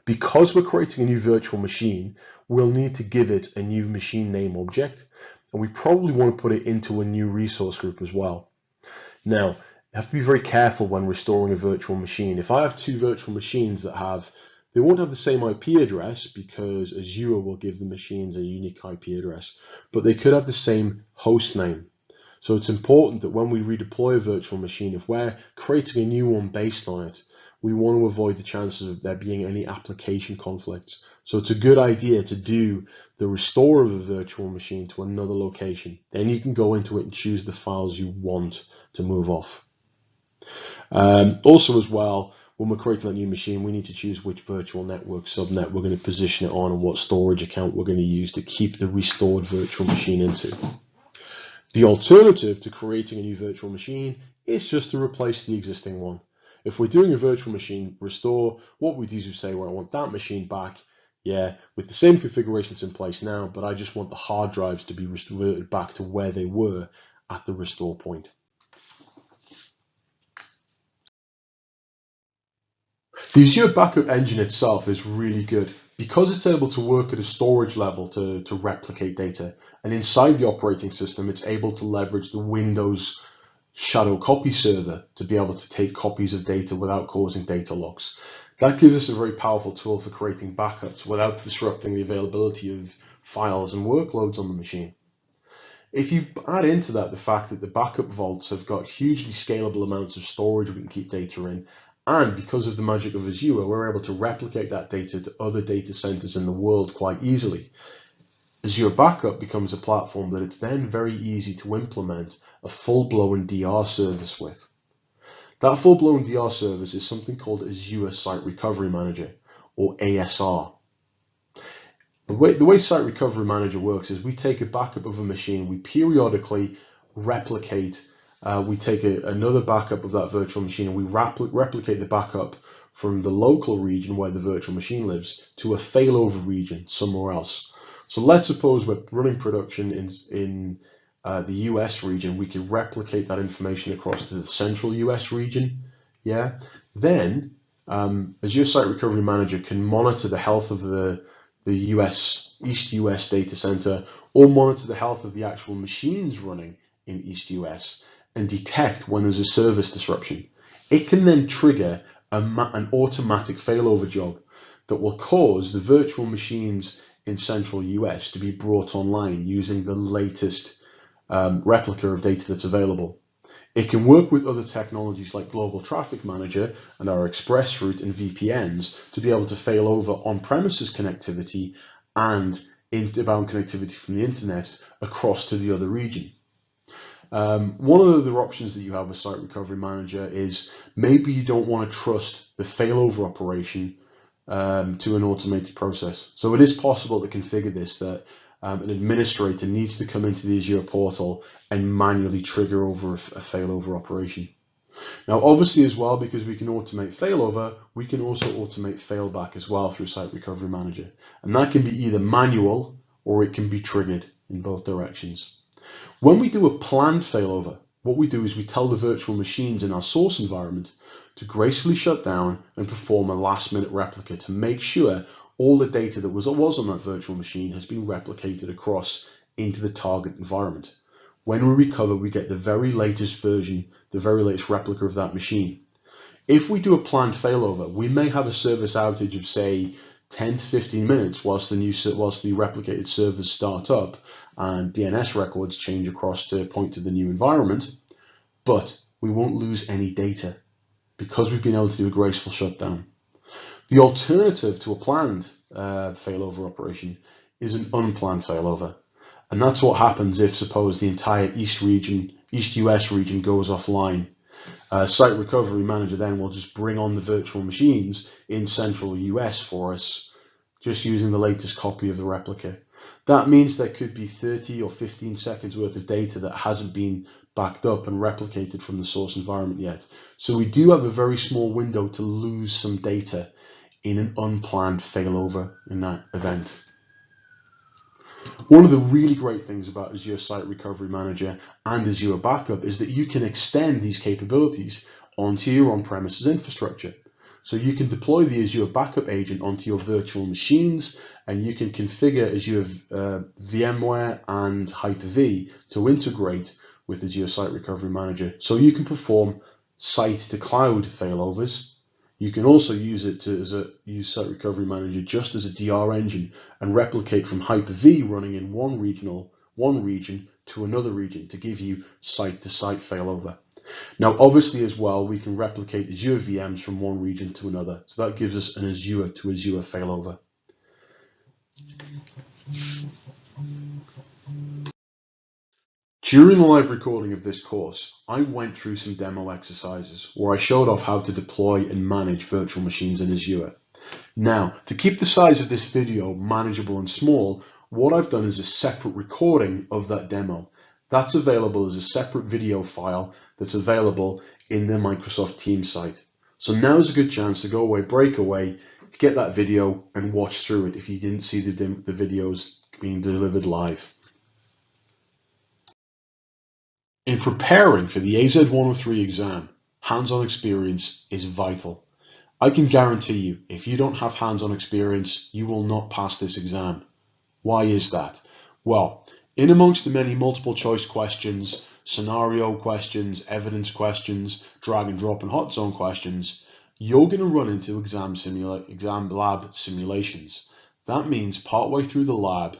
Because we're creating a new virtual machine, we'll need to give it a new machine name object, and we probably want to put it into a new resource group as well. Now, you have to be very careful when restoring a virtual machine. If I have two virtual machines they won't have the same IP address because Azure will give the machines a unique IP address, but they could have the same host name. So it's important that when we redeploy a virtual machine, if we're creating a new one based on it, we want to avoid the chances of there being any application conflicts. So it's a good idea to do the restore of a virtual machine to another location. Then you can go into it and choose the files you want to move off. Also as well, when we're creating that new machine, we need to choose which virtual network subnet we're going to position it on and what storage account we're going to use to keep the restored virtual machine into. The alternative to creating a new virtual machine is just to replace the existing one. If we're doing a virtual machine restore, what we do is we say, well, I want that machine back, yeah, with the same configurations in place now, but I just want the hard drives to be reverted back to where they were at the restore point. The Azure Backup Engine itself is really good because it's able to work at a storage level to replicate data. And inside the operating system, it's able to leverage the Windows shadow copy server to be able to take copies of data without causing data loss. That gives us a very powerful tool for creating backups without disrupting the availability of files and workloads on the machine. If you add into that the fact that the backup vaults have got hugely scalable amounts of storage we can keep data in, and because of the magic of Azure, we're able to replicate that data to other data centers in the world quite easily. Azure Backup becomes a platform that it's then very easy to implement a full-blown DR service with. That full-blown DR service is something called Azure Site Recovery Manager, or ASR. The way Site Recovery Manager works is we take a backup of a machine, we periodically replicate, we take another backup of that virtual machine, and we replicate the backup from the local region where the virtual machine lives to a failover region somewhere else. So let's suppose we're running production in the US region. We can replicate that information across to the central US region. Yeah. Then Azure Site Recovery Manager can monitor the health of the East US data center, or monitor the health of the actual machines running in East US and detect when there's a service disruption. It can then trigger an automatic failover job that will cause the virtual machines in central US to be brought online using the latest replica of data that's available. It can work with other technologies like Global Traffic Manager and our ExpressRoute and VPNs to be able to fail over on-premises connectivity and inbound connectivity from the internet across to the other region. One of the other options that you have with Site Recovery Manager is maybe you don't want to trust the failover operation to an automated process. So it is possible to configure this that an administrator needs to come into the Azure portal and manually trigger over a failover operation. Now, obviously as well, because we can automate failover, we can also automate failback as well through Site Recovery Manager. And that can be either manual or it can be triggered in both directions. When we do a planned failover, what we do is we tell the virtual machines in our source environment to gracefully shut down and perform a last-minute replica to make sure all the data that was on that virtual machine has been replicated across into the target environment. When we recover, we get the very latest version, the very latest replica of that machine. If we do a planned failover, we may have a service outage of, say, 10 to 15 minutes whilst the replicated servers start up and DNS records change across to point to the new environment, but we won't lose any data because we've been able to do a graceful shutdown. The alternative to a planned failover operation is an unplanned failover. And that's what happens if, suppose, the entire East US region goes offline. Site Recovery Manager then will just bring on the virtual machines in central US for us, just using the latest copy of the replica. That means there could be 30 or 15 seconds worth of data that hasn't been backed up and replicated from the source environment yet. So we do have a very small window to lose some data in an unplanned failover in that event. One of the really great things about Azure Site Recovery Manager and Azure Backup is that you can extend these capabilities onto your on-premises infrastructure. So you can deploy the Azure Backup agent onto your virtual machines, and you can configure Azure VMware and Hyper-V to integrate with Azure Site Recovery Manager. So you can perform site-to-cloud failovers. You can also use it use Site Recovery Manager just as a DR engine and replicate from Hyper-V running in one region to another region to give you site-to-site failover. Now, obviously as well, we can replicate Azure VMs from one region to another. So that gives us an Azure to Azure failover. During the live recording of this course, I went through some demo exercises where I showed off how to deploy and manage virtual machines in Azure. Now, to keep the size of this video manageable and small, what I've done is a separate recording of that demo. That's available as a separate video file that's available in the Microsoft Teams site. So now's a good chance to go away, break away, get that video and watch through it if you didn't see the videos being delivered live. In preparing for the AZ-103 exam, hands-on experience is vital. I can guarantee you, if you don't have hands-on experience, you will not pass this exam. Why is that? Well, in amongst the many multiple choice questions, scenario questions, evidence questions, drag and drop and hot zone questions, you're going to run into exam lab simulations. That means partway through the lab,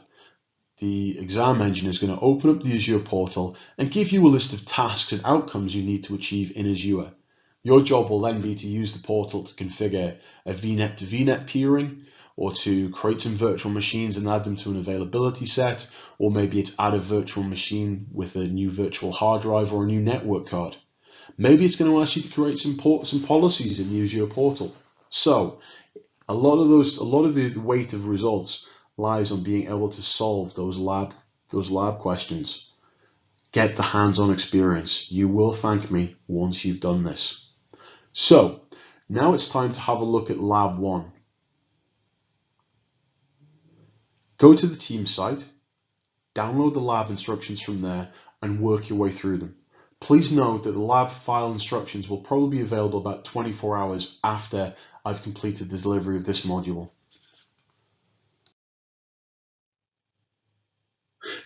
the exam engine is going to open up the Azure portal and give you a list of tasks and outcomes you need to achieve in Azure. Your job will then be to use the portal to configure a VNet to VNet peering, or to create some virtual machines and add them to an availability set, or maybe it's add a virtual machine with a new virtual hard drive or a new network card. Maybe it's going to ask you to create some policies in the Azure portal. So a lot of the weight of results lies on being able to solve those lab questions. Get the hands-on experience. You will thank me once you've done this. So now it's time to have a look at Lab 1. Go to the team site, download the lab instructions from there, and work your way through them. Please note that the lab file instructions will probably be available about 24 hours after I've completed the delivery of this module.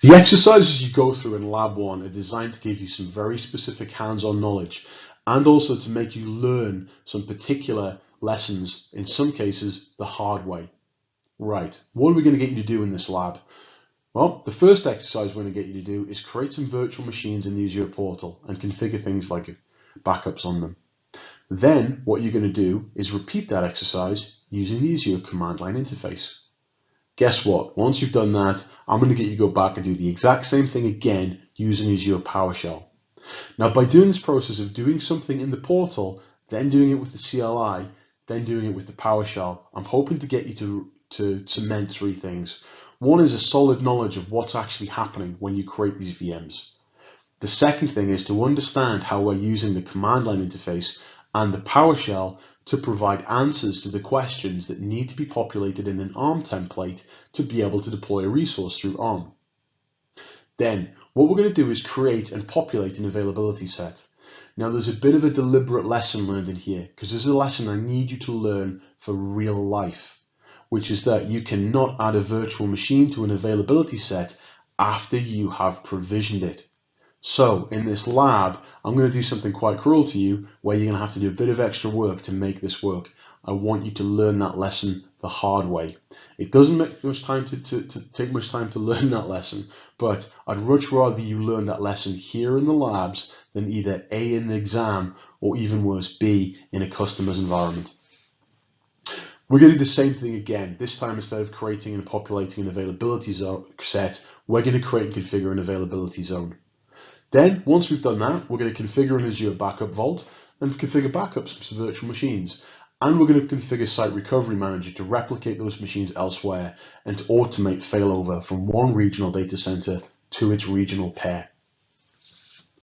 The exercises you go through in Lab 1 are designed to give you some very specific hands-on knowledge and also to make you learn some particular lessons, in some cases the hard way. Right, what are we going to get you to do in this lab? Well, the first exercise we're going to get you to do is create some virtual machines in the Azure portal and configure things like backups on them. Then what you're going to do is repeat that exercise using the Azure command line interface. Guess what? Once you've done that, I'm going to get you to go back and do the exact same thing again using Azure PowerShell. Now, by doing this process of doing something in the portal, then doing it with the CLI, then doing it with the PowerShell, I'm hoping to get you to cement three things. One is a solid knowledge of what's actually happening when you create these VMs. The second thing is to understand how we're using the command line interface and the PowerShell to provide answers to the questions that need to be populated in an ARM template to be able to deploy a resource through ARM. Then what we're going to do is create and populate an availability set. Now there's a bit of a deliberate lesson learned in here because this is a lesson I need you to learn for real life, which is that you cannot add a virtual machine to an availability set after you have provisioned it. So in this lab, I'm going to do something quite cruel to you where you're going to have to do a bit of extra work to make this work. I want you to learn that lesson the hard way. It doesn't take much time to learn that lesson, but I'd much rather you learn that lesson here in the labs than either A in the exam or even worse B in a customer's environment. We're going to do the same thing again. This time, instead of creating and populating an availability set, we're going to create and configure an availability zone. Then, once we've done that, we're going to configure an Azure Backup Vault and configure backups to virtual machines. And we're going to configure Site Recovery Manager to replicate those machines elsewhere and to automate failover from one regional data center to its regional pair.